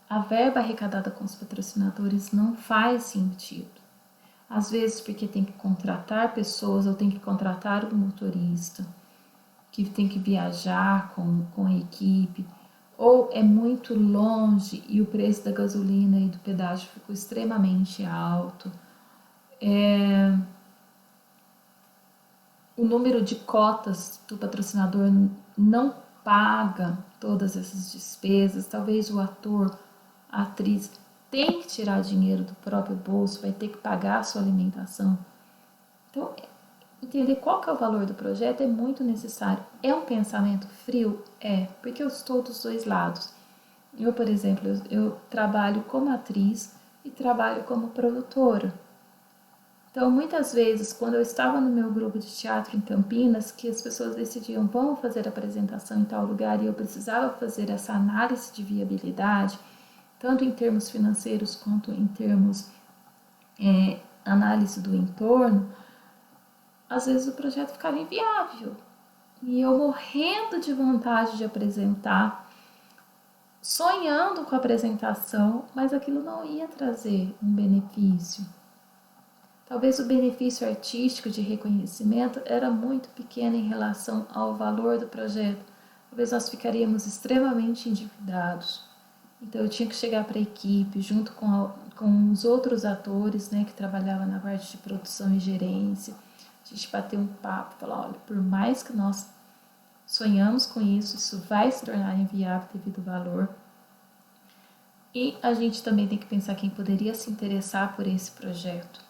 a verba arrecadada com os patrocinadores não faz sentido. Às vezes porque tem que contratar pessoas, ou tem que contratar um motorista, que tem que viajar com a equipe, ou é muito longe e o preço da gasolina e do pedágio ficou extremamente alto. O número de cotas do patrocinador não paga todas essas despesas, talvez o ator, a atriz tem que tirar dinheiro do próprio bolso, vai ter que pagar a sua alimentação. Então, entender qual que é o valor do projeto é muito necessário. É um pensamento frio? É, porque eu estou dos dois lados. Eu, por exemplo, eu trabalho como atriz e trabalho como produtora. Então, muitas vezes, quando eu estava no meu grupo de teatro em Campinas, que as pessoas decidiam, vamos fazer apresentação em tal lugar, e eu precisava fazer essa análise de viabilidade, tanto em termos financeiros quanto em termos análise do entorno, às vezes o projeto ficava inviável. E eu morrendo de vontade de apresentar, sonhando com a apresentação, mas aquilo não ia trazer um benefício. Talvez o benefício artístico de reconhecimento era muito pequeno em relação ao valor do projeto. Talvez nós ficaríamos extremamente endividados. Então eu tinha que chegar para a equipe, junto com os outros atores, né, que trabalhavam na parte de produção e gerência. A gente bater um papo, falar, olha, por mais que nós sonhamos com isso, isso vai se tornar inviável devido ao valor. E a gente também tem que pensar quem poderia se interessar por esse projeto.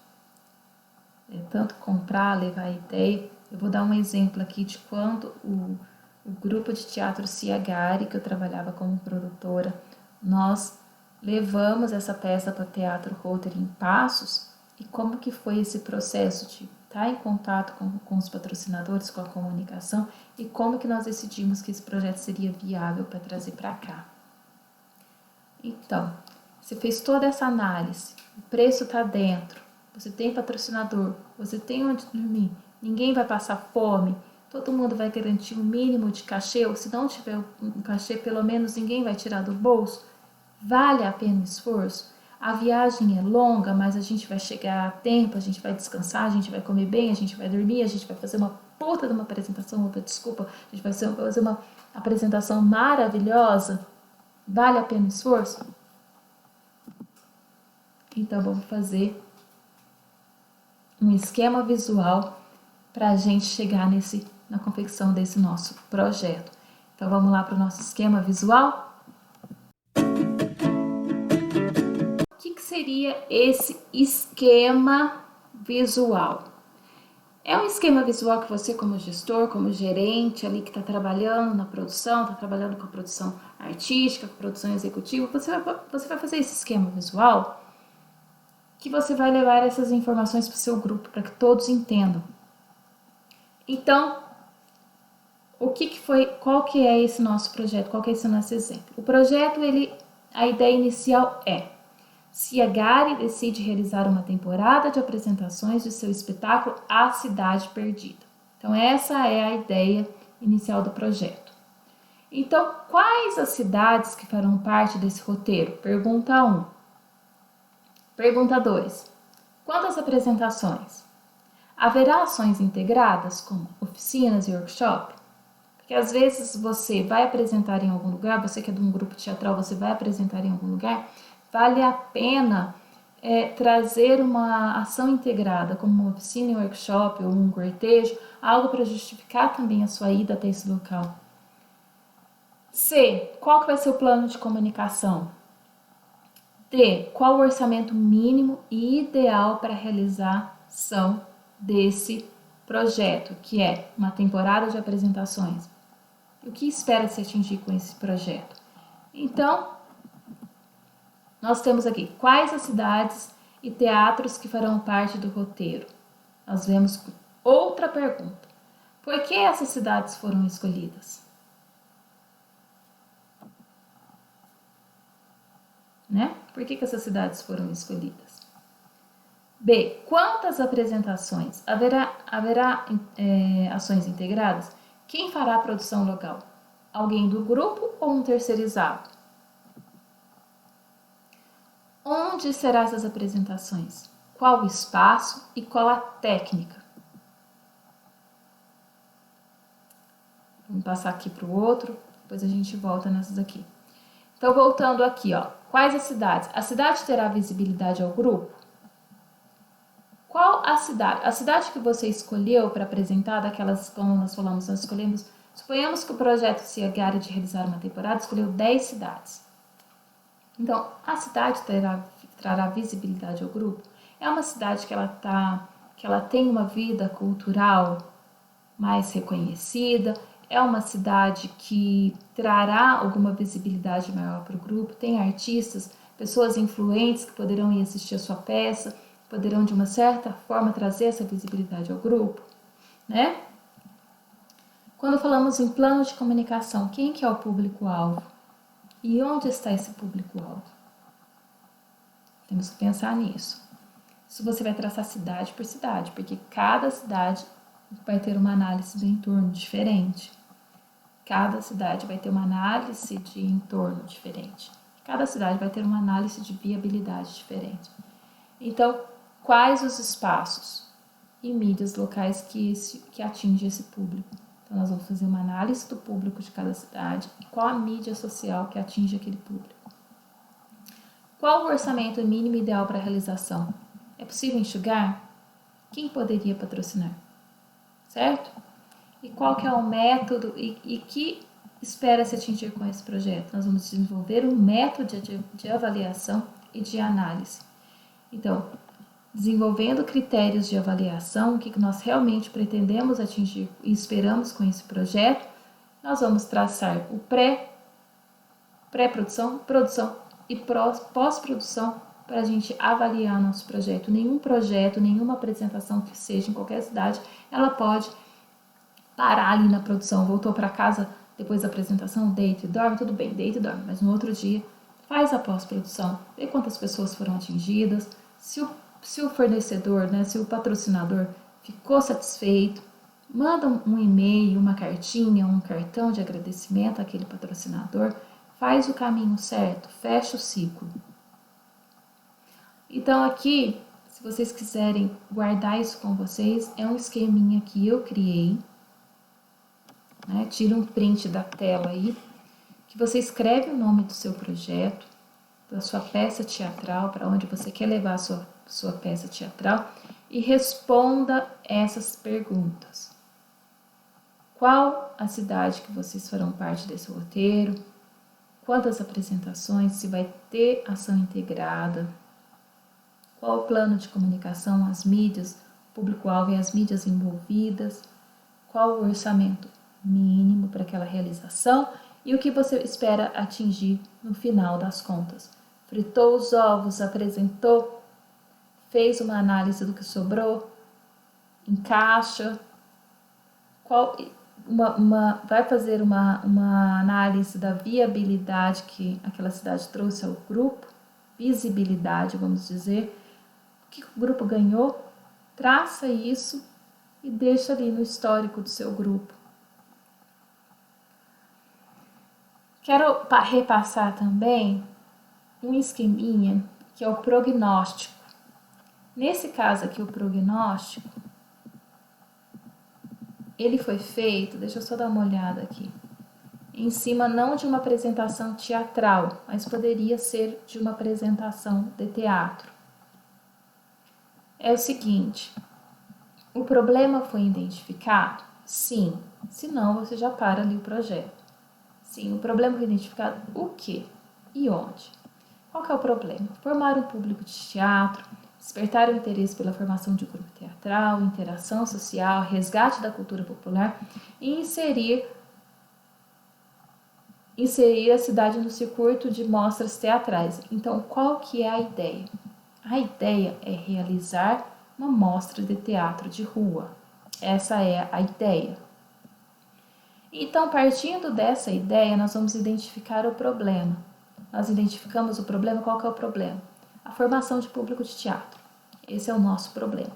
Tanto comprar, levar a ideia. Eu vou dar um exemplo aqui de quando o grupo de teatro Ciagari, que eu trabalhava como produtora, nós levamos essa peça para o Teatro Rotary em Passos, e como que foi esse processo de estar em contato com os patrocinadores, com a comunicação, e como que nós decidimos que esse projeto seria viável para trazer para cá. Então, você fez toda essa análise, o preço está dentro, você tem patrocinador, você tem onde dormir, ninguém vai passar fome, todo mundo vai garantir um mínimo de cachê, ou se não tiver um cachê, pelo menos ninguém vai tirar do bolso. Vale a pena o esforço? A viagem é longa, mas a gente vai chegar a tempo, a gente vai descansar, a gente vai comer bem, a gente vai dormir, a gente vai fazer uma puta de uma apresentação, desculpa, a gente vai fazer uma apresentação maravilhosa. Vale a pena o esforço? Então vamos fazer um esquema visual para a gente chegar na confecção desse nosso projeto. Então, vamos lá para o nosso esquema visual? O que seria esse esquema visual? É um esquema visual que você, como gestor, como gerente ali que está trabalhando na produção, está trabalhando com a produção artística, com a produção executiva, você vai fazer esse esquema visual que você vai levar essas informações para o seu grupo, para que todos entendam. Então, qual que é esse nosso projeto, qual que é esse nosso exemplo? O projeto, a ideia inicial é: se a Gary decide realizar uma temporada de apresentações de seu espetáculo A Cidade Perdida. Então, essa é a ideia inicial do projeto. Então, quais as cidades que farão parte desse roteiro? Pergunta 1. Pergunta 2. Quantas apresentações? Haverá ações integradas, como oficinas e workshop? Porque às vezes você vai apresentar em algum lugar, você que é de um grupo teatral, você vai apresentar em algum lugar, vale a pena trazer uma ação integrada, como uma oficina e workshop ou um cortejo, algo para justificar também a sua ida até esse local. C. Qual que vai ser o plano de comunicação? D. Qual o orçamento mínimo e ideal para a realização desse projeto, que é uma temporada de apresentações? O que espera se atingir com esse projeto? Então, nós temos aqui quais as cidades e teatros que farão parte do roteiro. Nós vemos outra pergunta: por que essas cidades foram escolhidas? Né? Por que essas cidades foram escolhidas? B. Quantas apresentações? Haverá ações integradas? Quem fará a produção local? Alguém do grupo ou um terceirizado? Onde serão essas apresentações? Qual o espaço e qual a técnica? Vamos passar aqui para o outro, depois a gente volta nessas aqui. Então, voltando aqui, ó. Quais as cidades? A cidade terá visibilidade ao grupo? Qual a cidade? A cidade que você escolheu para apresentar, daquelas, como nós falamos, nós escolhemos, suponhamos que o projeto se agarre de realizar uma temporada, escolheu 10 cidades. Então, a cidade trará visibilidade ao grupo? É uma cidade que ela tem uma vida cultural mais reconhecida? É uma cidade que trará alguma visibilidade maior para o grupo? Tem artistas, pessoas influentes que poderão ir assistir a sua peça, poderão de uma certa forma trazer essa visibilidade ao grupo, né? Quando falamos em plano de comunicação, quem que é o público-alvo? E onde está esse público-alvo? Temos que pensar nisso. Isso você vai traçar cidade por cidade, porque cada cidade vai ter uma análise do entorno diferente. Cada cidade vai ter uma análise de entorno diferente. Cada cidade vai ter uma análise de viabilidade diferente. Então, quais os espaços e mídias locais que atingem esse público? Então, nós vamos fazer uma análise do público de cada cidade e qual a mídia social que atinge aquele público. Qual o orçamento mínimo ideal para a realização? É possível enxugar? Quem poderia patrocinar? Certo? E qual que é o método e que espera se atingir com esse projeto? Nós vamos desenvolver um método de avaliação e de análise. Então, desenvolvendo critérios de avaliação, o que nós realmente pretendemos atingir e esperamos com esse projeto, nós vamos traçar o pré-produção, produção e pós-produção para a gente avaliar nosso projeto. Nenhum projeto, nenhuma apresentação que seja em qualquer cidade, ela pode parar ali na produção. Voltou para casa depois da apresentação, deita e dorme, tudo bem, deita e dorme, mas no outro dia faz a pós-produção, vê quantas pessoas foram atingidas, se o fornecedor, né, se o patrocinador ficou satisfeito, manda um e-mail, uma cartinha, um cartão de agradecimento àquele patrocinador, faz o caminho certo, fecha o ciclo. Então aqui, se vocês quiserem guardar isso com vocês, é um esqueminha que eu criei, né? Tira um print da tela aí, que você escreve o nome do seu projeto, da sua peça teatral, para onde você quer levar a sua peça teatral, e responda essas perguntas. Qual a cidade que vocês farão parte desse roteiro? Quantas apresentações? Se vai ter ação integrada? Qual o plano de comunicação, as mídias, o público-alvo e as mídias envolvidas? Qual o orçamento mínimo para aquela realização? E o que você espera atingir no final das contas? Fritou os ovos, apresentou, fez uma análise do que sobrou, encaixa, vai fazer uma análise da viabilidade que aquela cidade trouxe ao grupo, visibilidade, vamos dizer, o que o grupo ganhou, traça isso e deixa ali no histórico do seu grupo. Quero repassar também um esqueminha que é o prognóstico. Nesse caso aqui, o prognóstico, ele foi feito, deixa eu só dar uma olhada aqui, em cima não de uma apresentação teatral, mas poderia ser de uma apresentação de teatro. É o seguinte, o problema foi identificado? Sim, senão você já para ali o projeto. Sim, o problema foi identificado o quê e onde? Qual que é o problema? Formar um público de teatro, despertar o interesse pela formação de um grupo teatral, interação social, resgate da cultura popular e inserir a cidade no circuito de mostras teatrais. Então, qual que é a ideia? A ideia é realizar uma mostra de teatro de rua. Essa é a ideia. Então, partindo dessa ideia, nós vamos identificar o problema. Nós identificamos o problema, qual que é o problema? A formação de público de teatro. Esse é o nosso problema.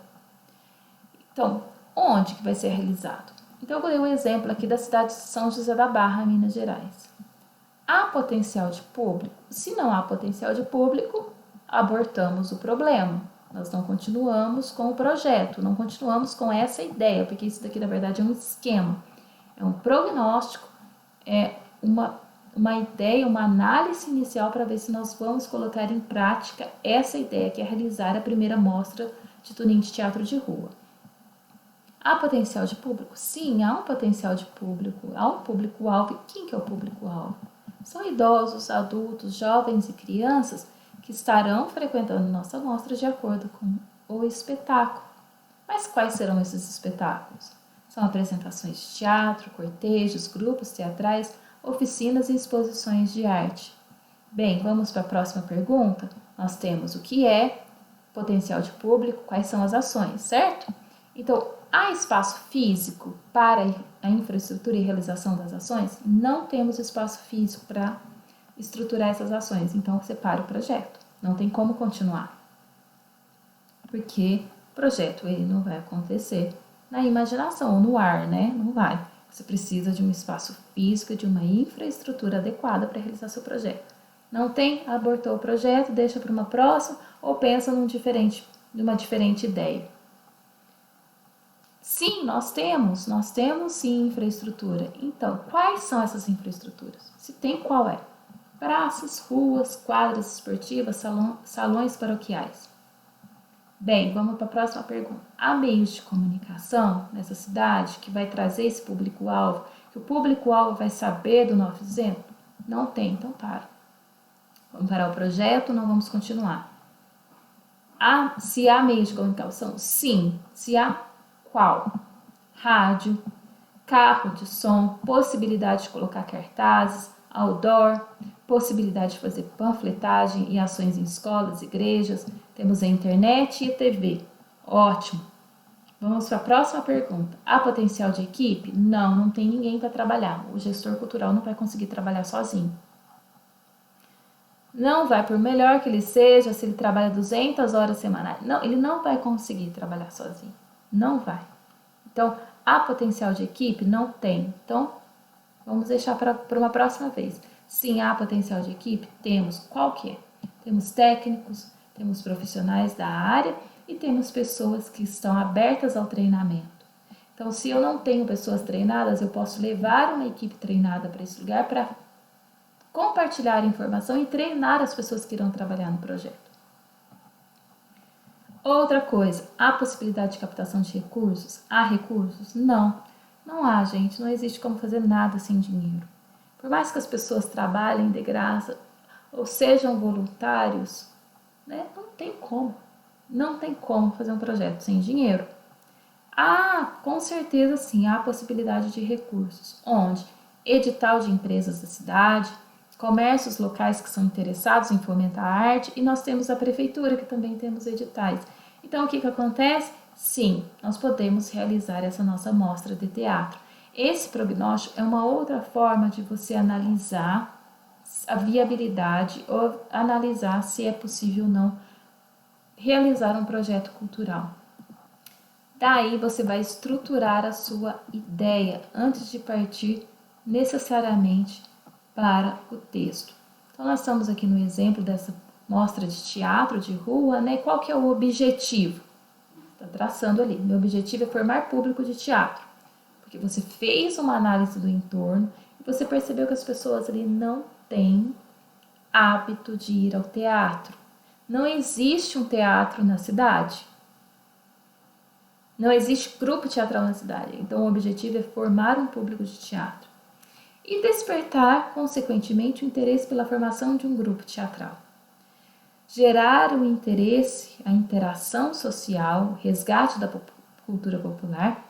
Então, onde que vai ser realizado? Então, eu dei um exemplo aqui da cidade de São José da Barra, Minas Gerais. Há potencial de público? Se não há potencial de público, abortamos o problema. Nós não continuamos com o projeto, não continuamos com essa ideia, porque isso daqui, na verdade, é um esquema. É um prognóstico, é uma ideia, uma análise inicial para ver se nós vamos colocar em prática essa ideia, que é realizar a primeira mostra de Tunim de teatro de rua. Há potencial de público? Sim, há um potencial de público, há um público-alvo. Quem que é o público-alvo? São idosos, adultos, jovens e crianças que estarão frequentando nossa mostra de acordo com o espetáculo. Mas quais serão esses espetáculos? São apresentações de teatro, cortejos, grupos teatrais, oficinas e exposições de arte. Bem, vamos para a próxima pergunta? Nós temos o que é potencial de público, quais são as ações, certo? Então, há espaço físico para a infraestrutura e realização das ações? Não temos espaço físico para estruturar essas ações, então separa o projeto. Não tem como continuar, porque o projeto ele não vai acontecer na imaginação ou no ar, né? Não vai. Você precisa de um espaço físico, de uma infraestrutura adequada para realizar seu projeto. Não tem? Abortou o projeto, deixa para uma próxima ou pensa numa diferente ideia. Sim, nós temos sim infraestrutura. Então, quais são essas infraestruturas? Se tem, qual é? Praças, ruas, quadras esportivas, salões paroquiais. Bem, vamos para a próxima pergunta. Há meios de comunicação nessa cidade que vai trazer esse público-alvo, que o público-alvo vai saber do nosso exemplo? Não tem, então para. Vamos parar o projeto, não vamos continuar. Se há meios de comunicação? Sim. Se há, qual? Rádio, carro de som, possibilidade de colocar cartazes, outdoor, possibilidade de fazer panfletagem e ações em escolas, igrejas, temos a internet e a TV. Ótimo. Vamos para a próxima pergunta. Há potencial de equipe? Não, não tem ninguém para trabalhar. O gestor cultural não vai conseguir trabalhar sozinho. Não vai, por melhor que ele seja, se ele trabalha 200 horas semanais. Não, ele não vai conseguir trabalhar sozinho. Não vai. Então, há potencial de equipe? Não tem. Então, vamos deixar para uma próxima vez. Sim, há potencial de equipe? Temos. Qual que é? Temos técnicos, temos profissionais da área e temos pessoas que estão abertas ao treinamento. Então, se eu não tenho pessoas treinadas, eu posso levar uma equipe treinada para esse lugar para compartilhar informação e treinar as pessoas que irão trabalhar no projeto. Outra coisa, há possibilidade de captação de recursos? Há recursos? Não. Não há, gente. Não existe como fazer nada sem dinheiro. Por mais que as pessoas trabalhem de graça ou sejam voluntários, né, não tem como. Não tem como fazer um projeto sem dinheiro. Com certeza sim, há possibilidade de recursos. Onde? Edital de empresas da cidade, comércios locais que são interessados em fomentar a arte, e nós temos a prefeitura, que também temos editais. Então, o que acontece? Sim, nós podemos realizar essa nossa mostra de teatro. Esse prognóstico é uma outra forma de você analisar a viabilidade ou analisar se é possível ou não realizar um projeto cultural. Daí você vai estruturar a sua ideia antes de partir necessariamente para o texto. Então, nós estamos aqui no exemplo dessa mostra de teatro de rua, né? Qual que é o objetivo? Está traçando ali. Meu objetivo é formar público de teatro. Porque você fez uma análise do entorno e você percebeu que as pessoas ali não têm hábito de ir ao teatro. Não existe um teatro na cidade. Não existe grupo teatral na cidade. Então, o objetivo é formar um público de teatro e despertar, consequentemente, o interesse pela formação de um grupo teatral. Gerar o interesse, a interação social, o resgate da cultura popular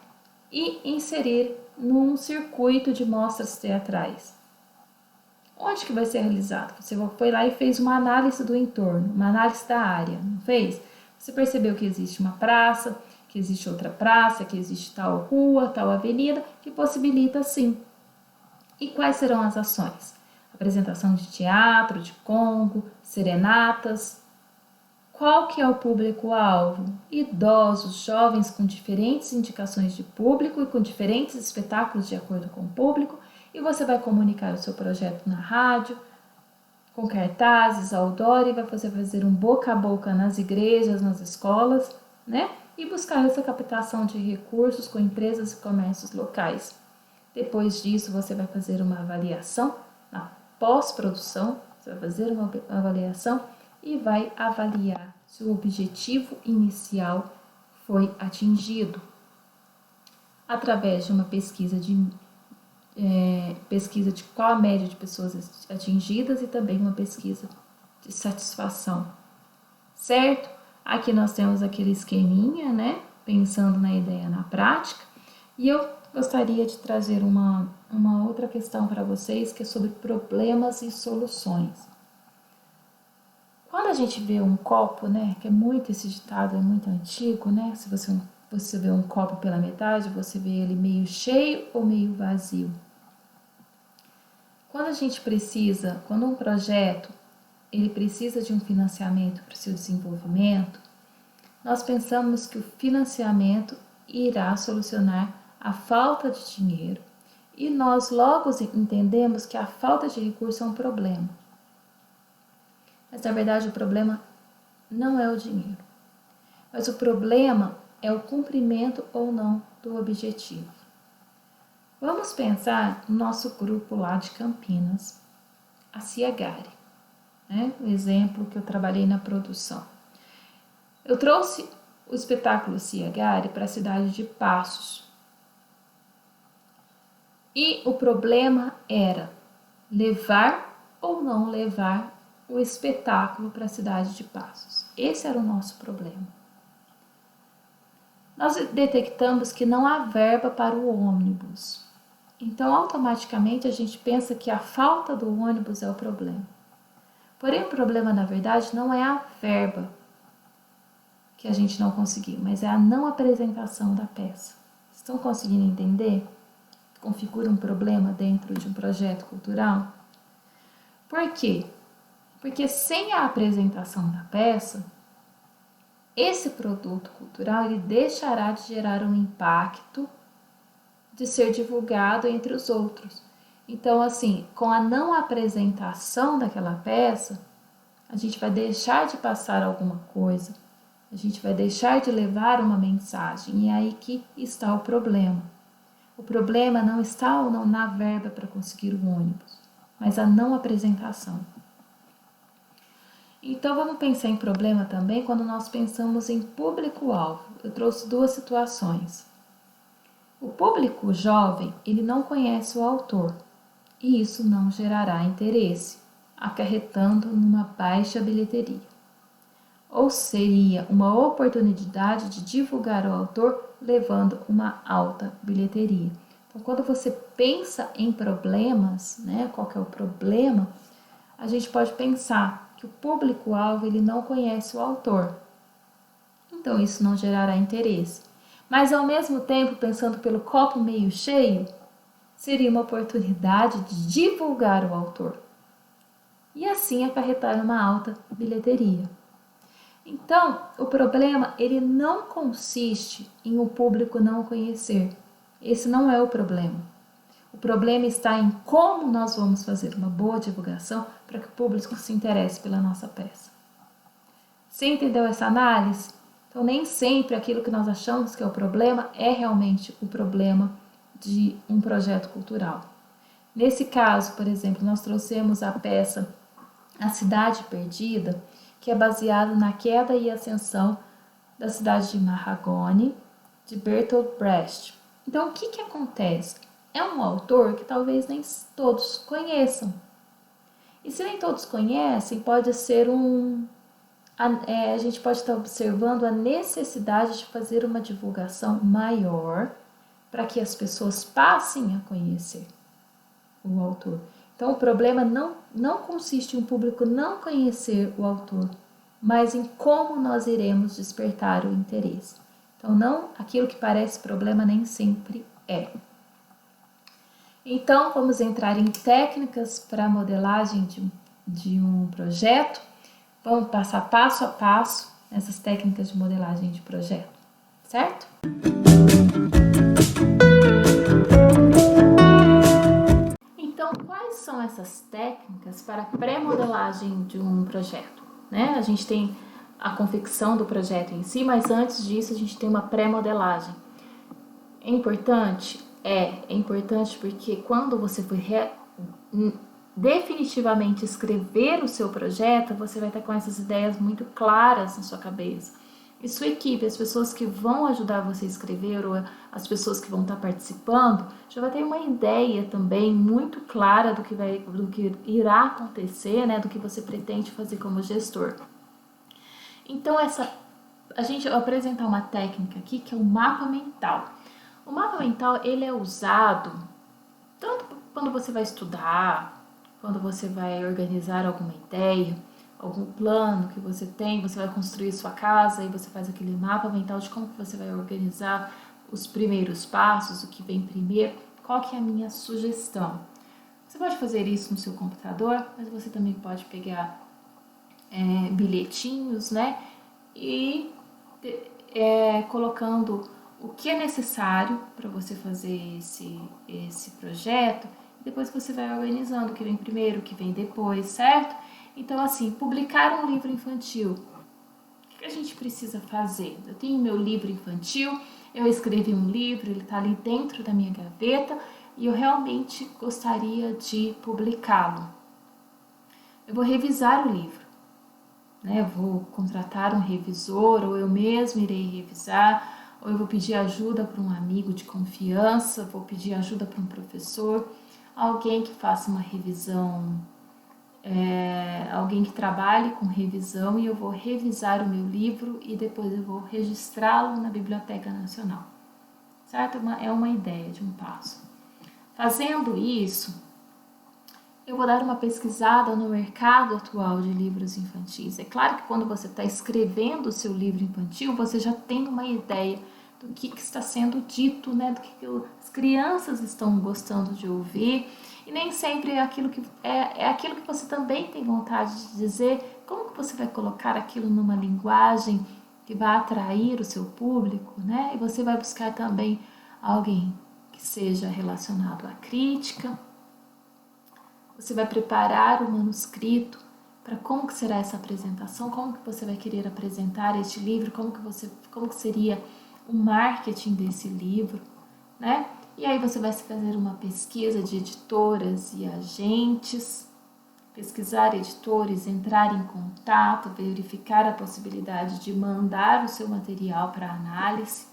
e inserir num circuito de mostras teatrais. Onde que vai ser realizado? Você foi lá e fez uma análise do entorno, uma análise da área, não fez? Você percebeu que existe uma praça, que existe outra praça, que existe tal rua, tal avenida, que possibilita sim. E quais serão as ações? Apresentação de teatro, de congo, serenatas. Qual que é o público-alvo? Idosos, jovens com diferentes indicações de público e com diferentes espetáculos de acordo com o público. E você vai comunicar o seu projeto na rádio, com cartazes, outdoor, e vai fazer um boca a boca nas igrejas, nas escolas, né? E buscar essa captação de recursos com empresas e comércios locais. Depois disso, você vai fazer uma avaliação na pós-produção, você vai fazer uma avaliação e vai avaliar se o objetivo inicial foi atingido através de uma pesquisa de qual a média de pessoas atingidas e também uma pesquisa de satisfação, certo? Aqui nós temos aquele esqueminha, né? Pensando na ideia na prática, e eu gostaria de trazer uma outra questão para vocês, que é sobre problemas e soluções. Quando a gente vê um copo, né, que é muito, esse ditado é muito antigo, né, se você vê um copo pela metade, você vê ele meio cheio ou meio vazio. Quando um projeto, ele precisa de um financiamento para o seu desenvolvimento, nós pensamos que o financiamento irá solucionar a falta de dinheiro e nós logo entendemos que a falta de recurso é um problema. Mas, na verdade, o problema não é o dinheiro. Mas o problema é o cumprimento ou não do objetivo. Vamos pensar no nosso grupo lá de Campinas, a Ciagari, né? O exemplo que eu trabalhei na produção. Eu trouxe o espetáculo Ciagari para a cidade de Passos. E o problema era levar ou não levar o espetáculo para a cidade de Passos. Esse era o nosso problema. Nós detectamos que não há verba para o ônibus. Então, automaticamente, a gente pensa que a falta do ônibus é o problema. Porém, o problema, na verdade, não é a verba que a gente não conseguiu, mas é a não apresentação da peça. Estão conseguindo entender? Configura um problema dentro de um projeto cultural? Por quê? Porque sem a apresentação da peça, esse produto cultural ele deixará de gerar um impacto de ser divulgado entre os outros. Então, assim, com a não apresentação daquela peça, a gente vai deixar de passar alguma coisa, a gente vai deixar de levar uma mensagem, e é aí que está o problema. O problema não está ou não na verba para conseguir o ônibus, mas a não apresentação. Então vamos pensar em problema também quando nós pensamos em público-alvo. Eu trouxe duas situações. O público jovem, ele não conhece o autor e isso não gerará interesse, acarretando numa baixa bilheteria. Ou seria uma oportunidade de divulgar o autor levando uma alta bilheteria. Então, quando você pensa em problemas, né, qual que é o problema, a gente pode pensar que o público-alvo ele não conhece o autor. Então, isso não gerará interesse. Mas, ao mesmo tempo, pensando pelo copo meio cheio, seria uma oportunidade de divulgar o autor e assim acarretar uma alta bilheteria. Então, o problema ele não consiste em o público não conhecer. Esse não é o problema. O problema está em como nós vamos fazer uma boa divulgação para que o público se interesse pela nossa peça. Você entendeu essa análise? Então, nem sempre aquilo que nós achamos que é o problema é realmente o problema de um projeto cultural. Nesse caso, por exemplo, nós trouxemos a peça A Cidade Perdida, que é baseado na queda e ascensão da cidade de Mahagoni, de Bertolt Brecht. Então, o que acontece? É um autor que talvez nem todos conheçam. E se nem todos conhecem, pode ser a gente pode estar observando a necessidade de fazer uma divulgação maior para que as pessoas passem a conhecer o autor. Então, o problema não consiste em o público não conhecer o autor, mas em como nós iremos despertar o interesse. Então, não aquilo que parece problema nem sempre é. Então, vamos entrar em técnicas para a modelagem de um projeto. Vamos passar passo a passo nessas técnicas de modelagem de projeto, certo? Então, quais são essas técnicas para a pré-modelagem de um projeto? Né? A gente tem a confecção do projeto em si, mas antes disso a gente tem uma pré-modelagem. É importante? É importante porque quando você for definitivamente escrever o seu projeto, você vai estar com essas ideias muito claras na sua cabeça. E sua equipe, as pessoas que vão ajudar você a escrever ou as pessoas que vão estar participando, já vai ter uma ideia também muito clara do que irá acontecer, né, do que você pretende fazer como gestor. Então, a gente vai apresentar uma técnica aqui que é o mapa mental. O mapa mental ele é usado tanto quando você vai estudar, quando você vai organizar alguma ideia, algum plano que você tem, você vai construir sua casa e você faz aquele mapa mental de como que você vai organizar os primeiros passos, o que vem primeiro, qual que é a minha sugestão. Você pode fazer isso no seu computador, mas você também pode pegar bilhetinhos, né, e colocando o que é necessário para você fazer esse projeto, e depois você vai organizando o que vem primeiro, o que vem depois, certo? Então, assim, publicar um livro infantil. O que a gente precisa fazer? Eu tenho meu livro infantil, eu escrevi um livro, ele está ali dentro da minha gaveta e eu realmente gostaria de publicá-lo. Eu vou revisar o livro, né? Eu vou contratar um revisor ou eu mesmo irei revisar, ou eu vou pedir ajuda para um amigo de confiança, vou pedir ajuda para um professor, alguém que faça uma revisão, alguém que trabalhe com revisão, e eu vou revisar o meu livro e depois eu vou registrá-lo na Biblioteca Nacional, certo? É uma ideia de um passo. Fazendo isso, eu vou dar uma pesquisada no mercado atual de livros infantis. É claro que quando você está escrevendo o seu livro infantil, você já tem uma ideia do que está sendo dito, né? Do que as crianças estão gostando de ouvir. E nem sempre é aquilo que você também tem vontade de dizer. Como que você vai colocar aquilo numa linguagem que vai atrair o seu público, né? E você vai buscar também alguém que seja relacionado à crítica. Você vai preparar o manuscrito para como que será essa apresentação, como que você vai querer apresentar este livro, como que seria o marketing desse livro, né? E aí você vai fazer uma pesquisa de editoras e agentes pesquisar editores, entrar em contato, verificar a possibilidade de mandar o seu material para análise.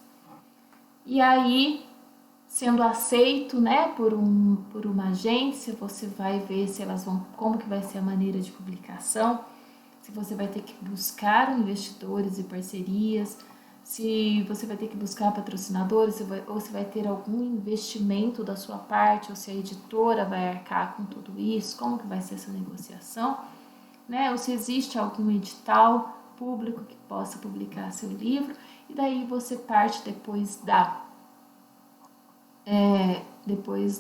E aí, sendo aceito, né, por uma agência, você vai ver se elas vão, como que vai ser a maneira de publicação, se você vai ter que buscar investidores e parcerias, se você vai ter que buscar patrocinadores, ou se vai ter algum investimento da sua parte, ou se a editora vai arcar com tudo isso, como que vai ser essa negociação, né? Ou se existe algum edital público que possa publicar seu livro, e daí você parte depois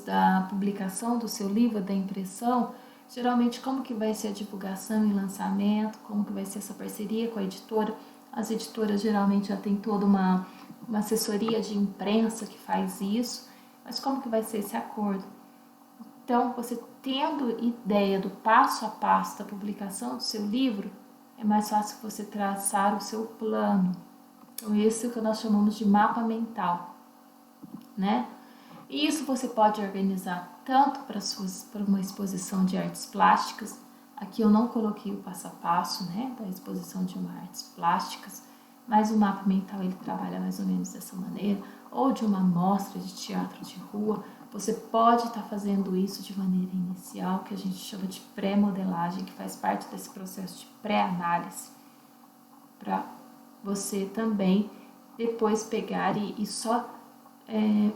da publicação do seu livro, da impressão, geralmente como que vai ser a divulgação e lançamento, como que vai ser essa parceria com a editora. As editoras geralmente já tem toda uma assessoria de imprensa que faz isso, mas como que vai ser esse acordo? Então, você tendo ideia do passo a passo da publicação do seu livro, é mais fácil você traçar o seu plano. Então, esse é o que nós chamamos de mapa mental, né? E isso você pode organizar tanto para uma exposição de artes plásticas. Aqui eu não coloquei o passo a passo, né, da exposição de uma artes plásticas, mas o mapa mental ele trabalha mais ou menos dessa maneira, ou de uma mostra de teatro de rua. Você pode estar fazendo isso de maneira inicial, que a gente chama de pré-modelagem, que faz parte desse processo de pré-análise, para você também depois pegar e só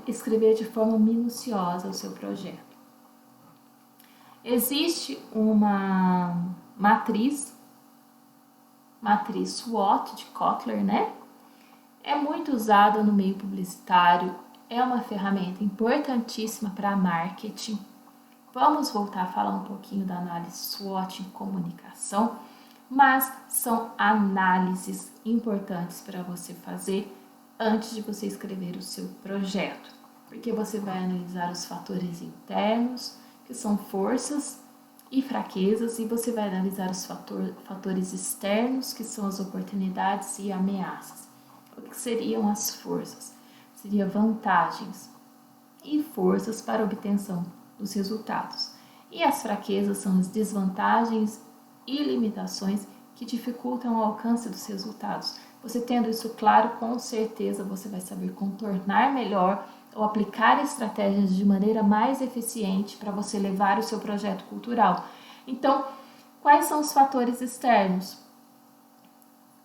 escrever de forma minuciosa o seu projeto. Existe uma matriz SWOT de Kotler, né? É muito usada no meio publicitário, é uma ferramenta importantíssima para marketing. Vamos voltar a falar um pouquinho da análise SWOT em comunicação, mas são análises importantes para você fazer antes de você escrever o seu projeto, porque você vai analisar os fatores internos, que são forças e fraquezas, e você vai analisar os fatores externos, que são as oportunidades e ameaças. O que seriam as forças? Seria vantagens e forças para a obtenção dos resultados. E as fraquezas são as desvantagens e limitações que dificultam o alcance dos resultados. Você tendo isso claro, com certeza você vai saber contornar melhor ou aplicar estratégias de maneira mais eficiente para você levar o seu projeto cultural. Então, quais são os fatores externos?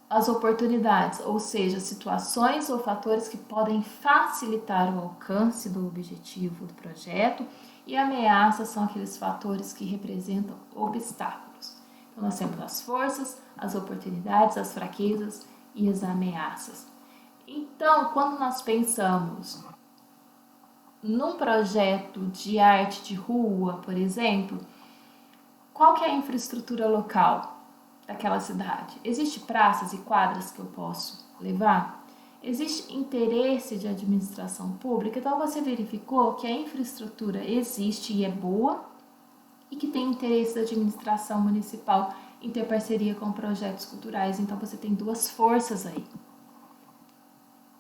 As oportunidades, ou seja, situações ou fatores que podem facilitar o alcance do objetivo do projeto, e ameaças são aqueles fatores que representam obstáculos. Então, nós temos as forças, as oportunidades, as fraquezas e as ameaças. Então, quando nós pensamos num projeto de arte de rua, por exemplo, qual que é a infraestrutura local daquela cidade? Existe praças e quadras que eu posso levar? Existe interesse de administração pública? Então, você verificou que a infraestrutura existe e é boa e que tem interesse da administração municipal em ter parceria com projetos culturais. Então, você tem duas forças aí.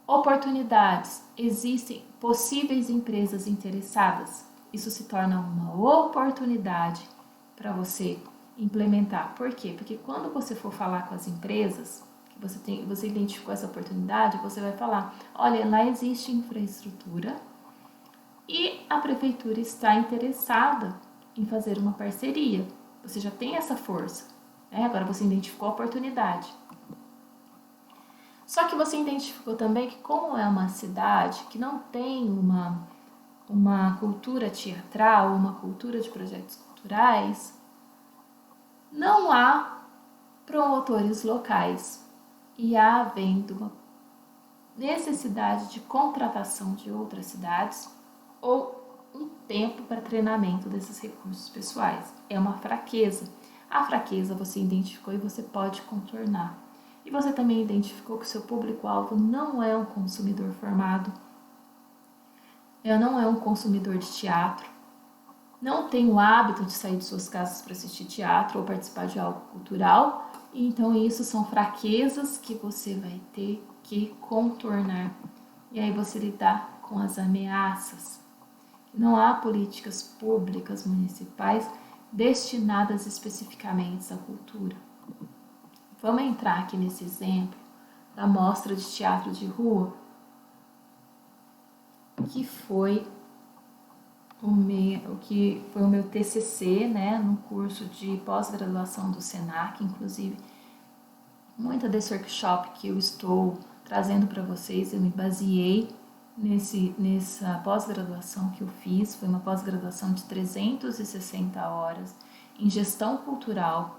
Oportunidades. Existem possíveis empresas interessadas. Isso se torna uma oportunidade para você implementar. Por quê? Porque quando você for falar com as empresas, que você identificou essa oportunidade, você vai falar, olha, lá existe infraestrutura e a prefeitura está interessada em fazer uma parceria. Você já tem essa força, né? Agora você identificou a oportunidade. Só que você identificou também que, como é uma cidade que não tem uma cultura teatral, uma cultura de projetos culturais, não há promotores locais e havendo uma necessidade de contratação de outras cidades ou um tempo para treinamento desses recursos pessoais. É uma fraqueza. A fraqueza você identificou e você pode contornar. E você também identificou que o seu público-alvo não é um consumidor formado, não é um consumidor de teatro, não tem o hábito de sair de suas casas para assistir teatro ou participar de algo cultural. Então, isso são fraquezas que você vai ter que contornar. E aí você lidar com as ameaças. Não há políticas públicas municipais destinadas especificamente à cultura. Vamos entrar aqui nesse exemplo da mostra de teatro de rua, que foi o meu TCC, né, no curso de pós-graduação do Senac. Inclusive, muito desse workshop que eu estou trazendo para vocês, eu me baseei nessa pós-graduação que eu fiz. Foi uma pós-graduação de 360 horas em gestão cultural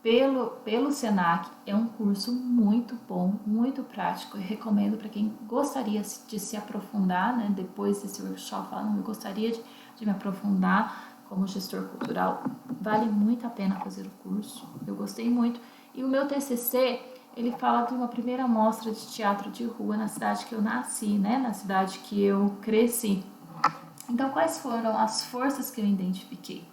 pelo Senac. É um curso muito bom, muito prático. Eu recomendo para quem gostaria de se aprofundar, né, depois desse workshop, falando, eu gostaria de me aprofundar como gestor cultural. Vale muito a pena fazer o curso, eu gostei muito. E o meu TCC, ele fala de uma primeira mostra de teatro de rua na cidade que eu nasci, né, na cidade que eu cresci. Então, quais foram as forças que eu identifiquei?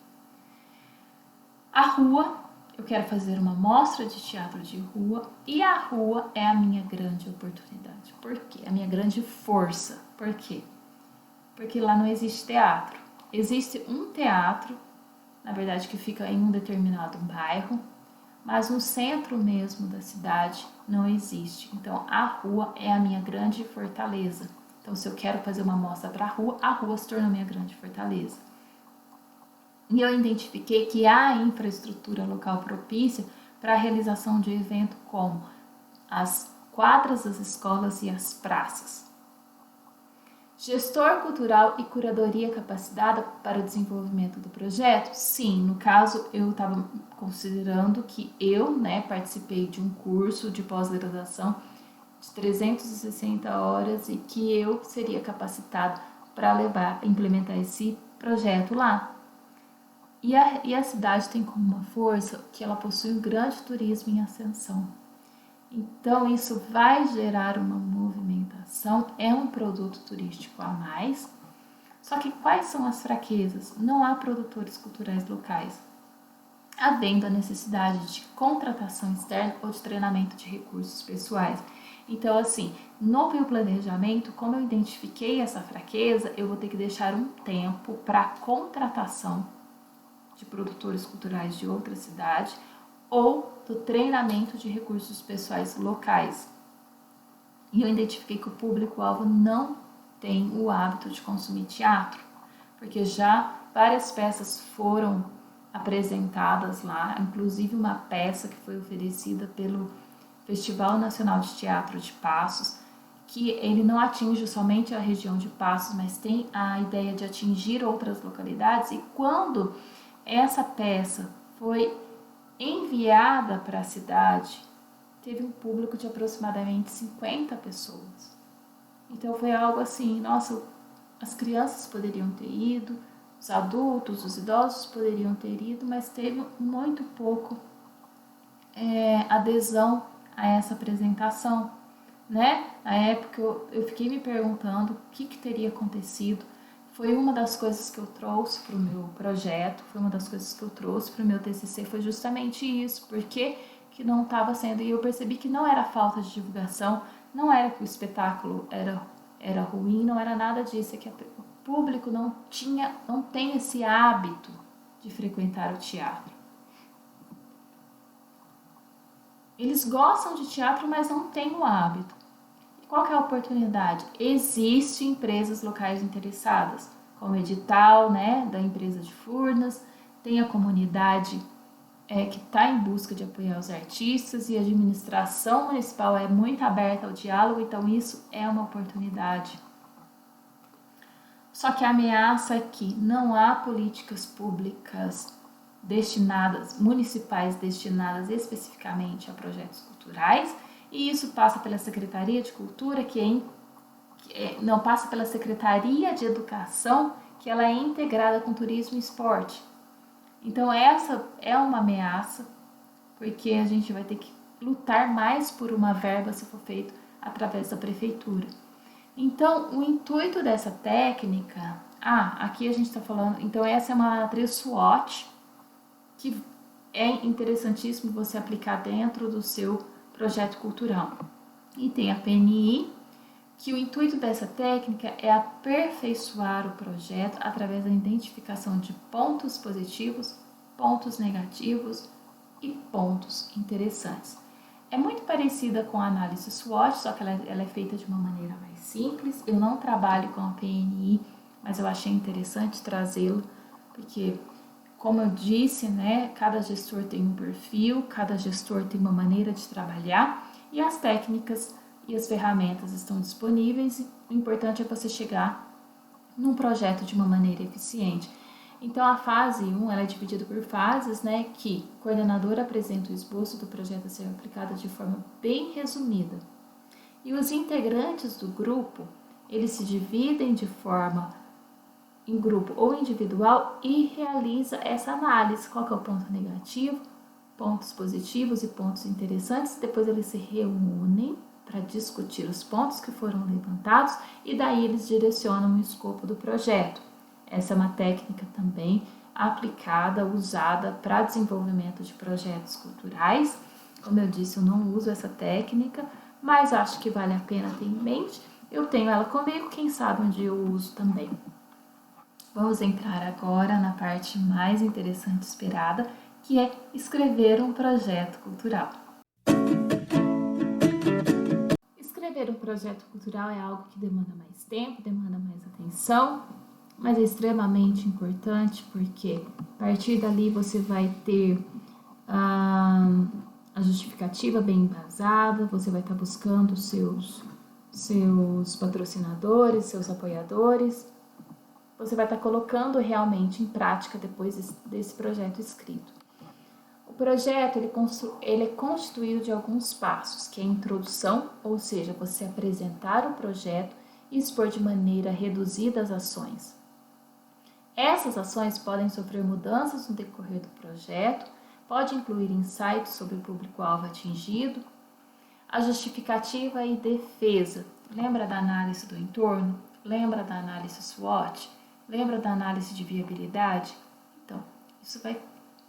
A rua. Eu quero fazer uma mostra de teatro de rua e a rua é a minha grande oportunidade. Por quê? A minha grande força. Por quê? Porque lá não existe teatro. Existe um teatro, na verdade, que fica em um determinado bairro, mas no centro mesmo da cidade não existe. Então, a rua é a minha grande fortaleza. Então, se eu quero fazer uma mostra para a rua se torna a minha grande fortaleza. E eu identifiquei que há infraestrutura local propícia para a realização de evento como as quadras das escolas e as praças. Gestor cultural e curadoria capacitada para o desenvolvimento do projeto? Sim, no caso eu estava considerando que eu, né, participei de um curso de pós-graduação de 360 horas e que eu seria capacitada para implementar esse projeto lá. E a cidade tem como uma força que ela possui um grande turismo em ascensão. Então, isso vai gerar uma movimentação, é um produto turístico a mais. Só que quais são as fraquezas? Não há produtores culturais locais, havendo a necessidade de contratação externa ou de treinamento de recursos pessoais. Então, assim, no meu planejamento, como eu identifiquei essa fraqueza, eu vou ter que deixar um tempo para a contratação de produtores culturais de outra cidade ou do treinamento de recursos pessoais locais. E eu identifiquei que o público-alvo não tem o hábito de consumir teatro, porque já várias peças foram apresentadas lá, inclusive uma peça que foi oferecida pelo Festival Nacional de Teatro de Passos, que ele não atinge somente a região de Passos, mas tem a ideia de atingir outras localidades. E quando essa peça foi enviada para a cidade, teve um público de aproximadamente 50 pessoas. Então foi algo assim, nossa, as crianças poderiam ter ido, os adultos, os idosos poderiam ter ido, mas teve muito pouco adesão a essa apresentação, né? Na época eu fiquei me perguntando o que teria acontecido. Foi uma das coisas que eu trouxe para o meu projeto, foi uma das coisas que eu trouxe para o meu TCC, foi justamente isso, porque que não estava sendo, e eu percebi que não era falta de divulgação, não era que o espetáculo era ruim, não era nada disso, é que o público não tem esse hábito de frequentar o teatro. Eles gostam de teatro, mas não têm o hábito. Qual que é a oportunidade? Existem empresas locais interessadas, como edital, né, da empresa de Furnas, tem a comunidade que está em busca de apoiar os artistas e a administração municipal é muito aberta ao diálogo, então isso é uma oportunidade. Só que a ameaça é que não há políticas públicas municipais destinadas especificamente a projetos culturais, e isso passa pela Secretaria de Cultura, não passa pela Secretaria de Educação, que ela é integrada com Turismo e Esporte. Então essa é uma ameaça, porque a gente vai ter que lutar mais por uma verba se for feito através da prefeitura. Então o intuito dessa técnica, aqui a gente está falando, então essa é uma matriz SWOT, que é interessantíssimo você aplicar dentro do seu projeto cultural. E tem a PNI, que o intuito dessa técnica é aperfeiçoar o projeto através da identificação de pontos positivos pontos negativos e pontos interessantes. É muito parecida com a análise SWOT, só que ela é feita de uma maneira mais simples. Eu não trabalho com a PNI, mas eu achei interessante trazê-lo, porque, como eu disse, né, cada gestor tem um perfil, cada gestor tem uma maneira de trabalhar e as técnicas e as ferramentas estão disponíveis. O importante é você chegar num projeto de uma maneira eficiente. Então, a fase 1 ela é dividida por fases, né, que o coordenador apresenta o esboço do projeto a ser aplicado de forma bem resumida. E os integrantes do grupo, eles se dividem de forma em grupo ou individual e realiza essa análise. Qual que é o ponto negativo, pontos positivos e pontos interessantes. Depois eles se reúnem para discutir os pontos que foram levantados e daí eles direcionam o escopo do projeto. Essa é uma técnica também aplicada, usada para desenvolvimento de projetos culturais. Como eu disse, eu não uso essa técnica, mas acho que vale a pena ter em mente. Eu tenho ela comigo, quem sabe um dia eu uso também. Vamos entrar agora na parte mais interessante esperada, que é escrever um projeto cultural. Escrever um projeto cultural é algo que demanda mais tempo, demanda mais atenção, mas é extremamente importante porque a partir dali você vai ter a justificativa bem embasada, você vai estar buscando seus patrocinadores, seus apoiadores, você vai estar colocando realmente em prática depois desse projeto escrito. O projeto ele é constituído de alguns passos, que é a introdução, ou seja, você apresentar o projeto e expor de maneira reduzida as ações. Essas ações podem sofrer mudanças no decorrer do projeto, pode incluir insights sobre o público-alvo atingido, a justificativa e defesa. Lembra da análise do entorno? Lembra da análise SWOT? Lembra da análise de viabilidade? Então,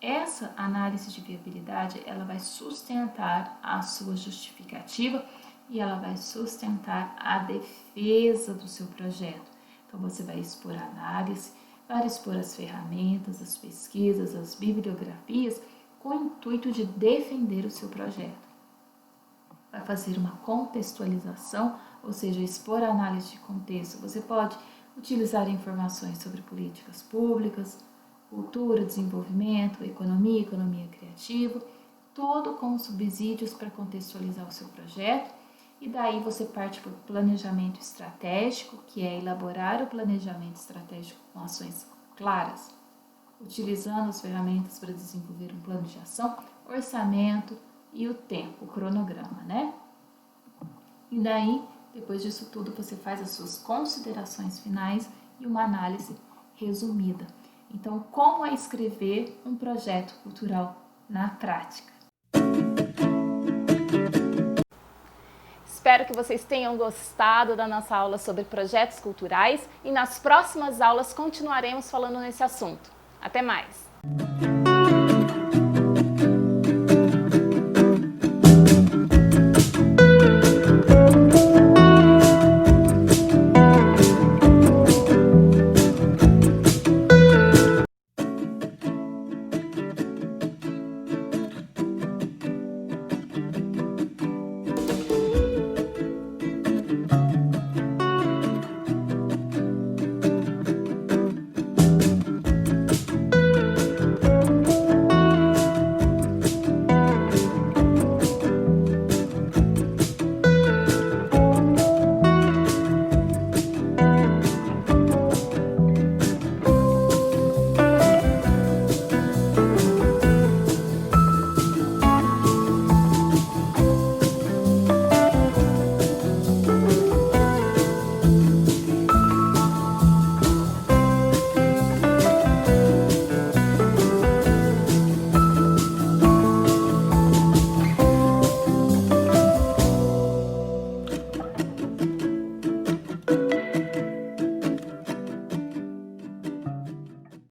essa análise de viabilidade, ela vai sustentar a sua justificativa e ela vai sustentar a defesa do seu projeto. Então, você vai expor a análise, vai expor as ferramentas, as pesquisas, as bibliografias, com o intuito de defender o seu projeto. Vai fazer uma contextualização, ou seja, expor a análise de contexto. Você pode utilizar informações sobre políticas públicas, cultura, desenvolvimento, economia criativa, tudo com subsídios para contextualizar o seu projeto. E daí você parte para o planejamento estratégico, que é elaborar o planejamento estratégico com ações claras, utilizando as ferramentas para desenvolver um plano de ação, orçamento e o tempo, o cronograma, né? E daí, depois disso tudo, você faz as suas considerações finais e uma análise resumida. Então, como é escrever um projeto cultural na prática? Espero que vocês tenham gostado da nossa aula sobre projetos culturais e nas próximas aulas continuaremos falando nesse assunto. Até mais!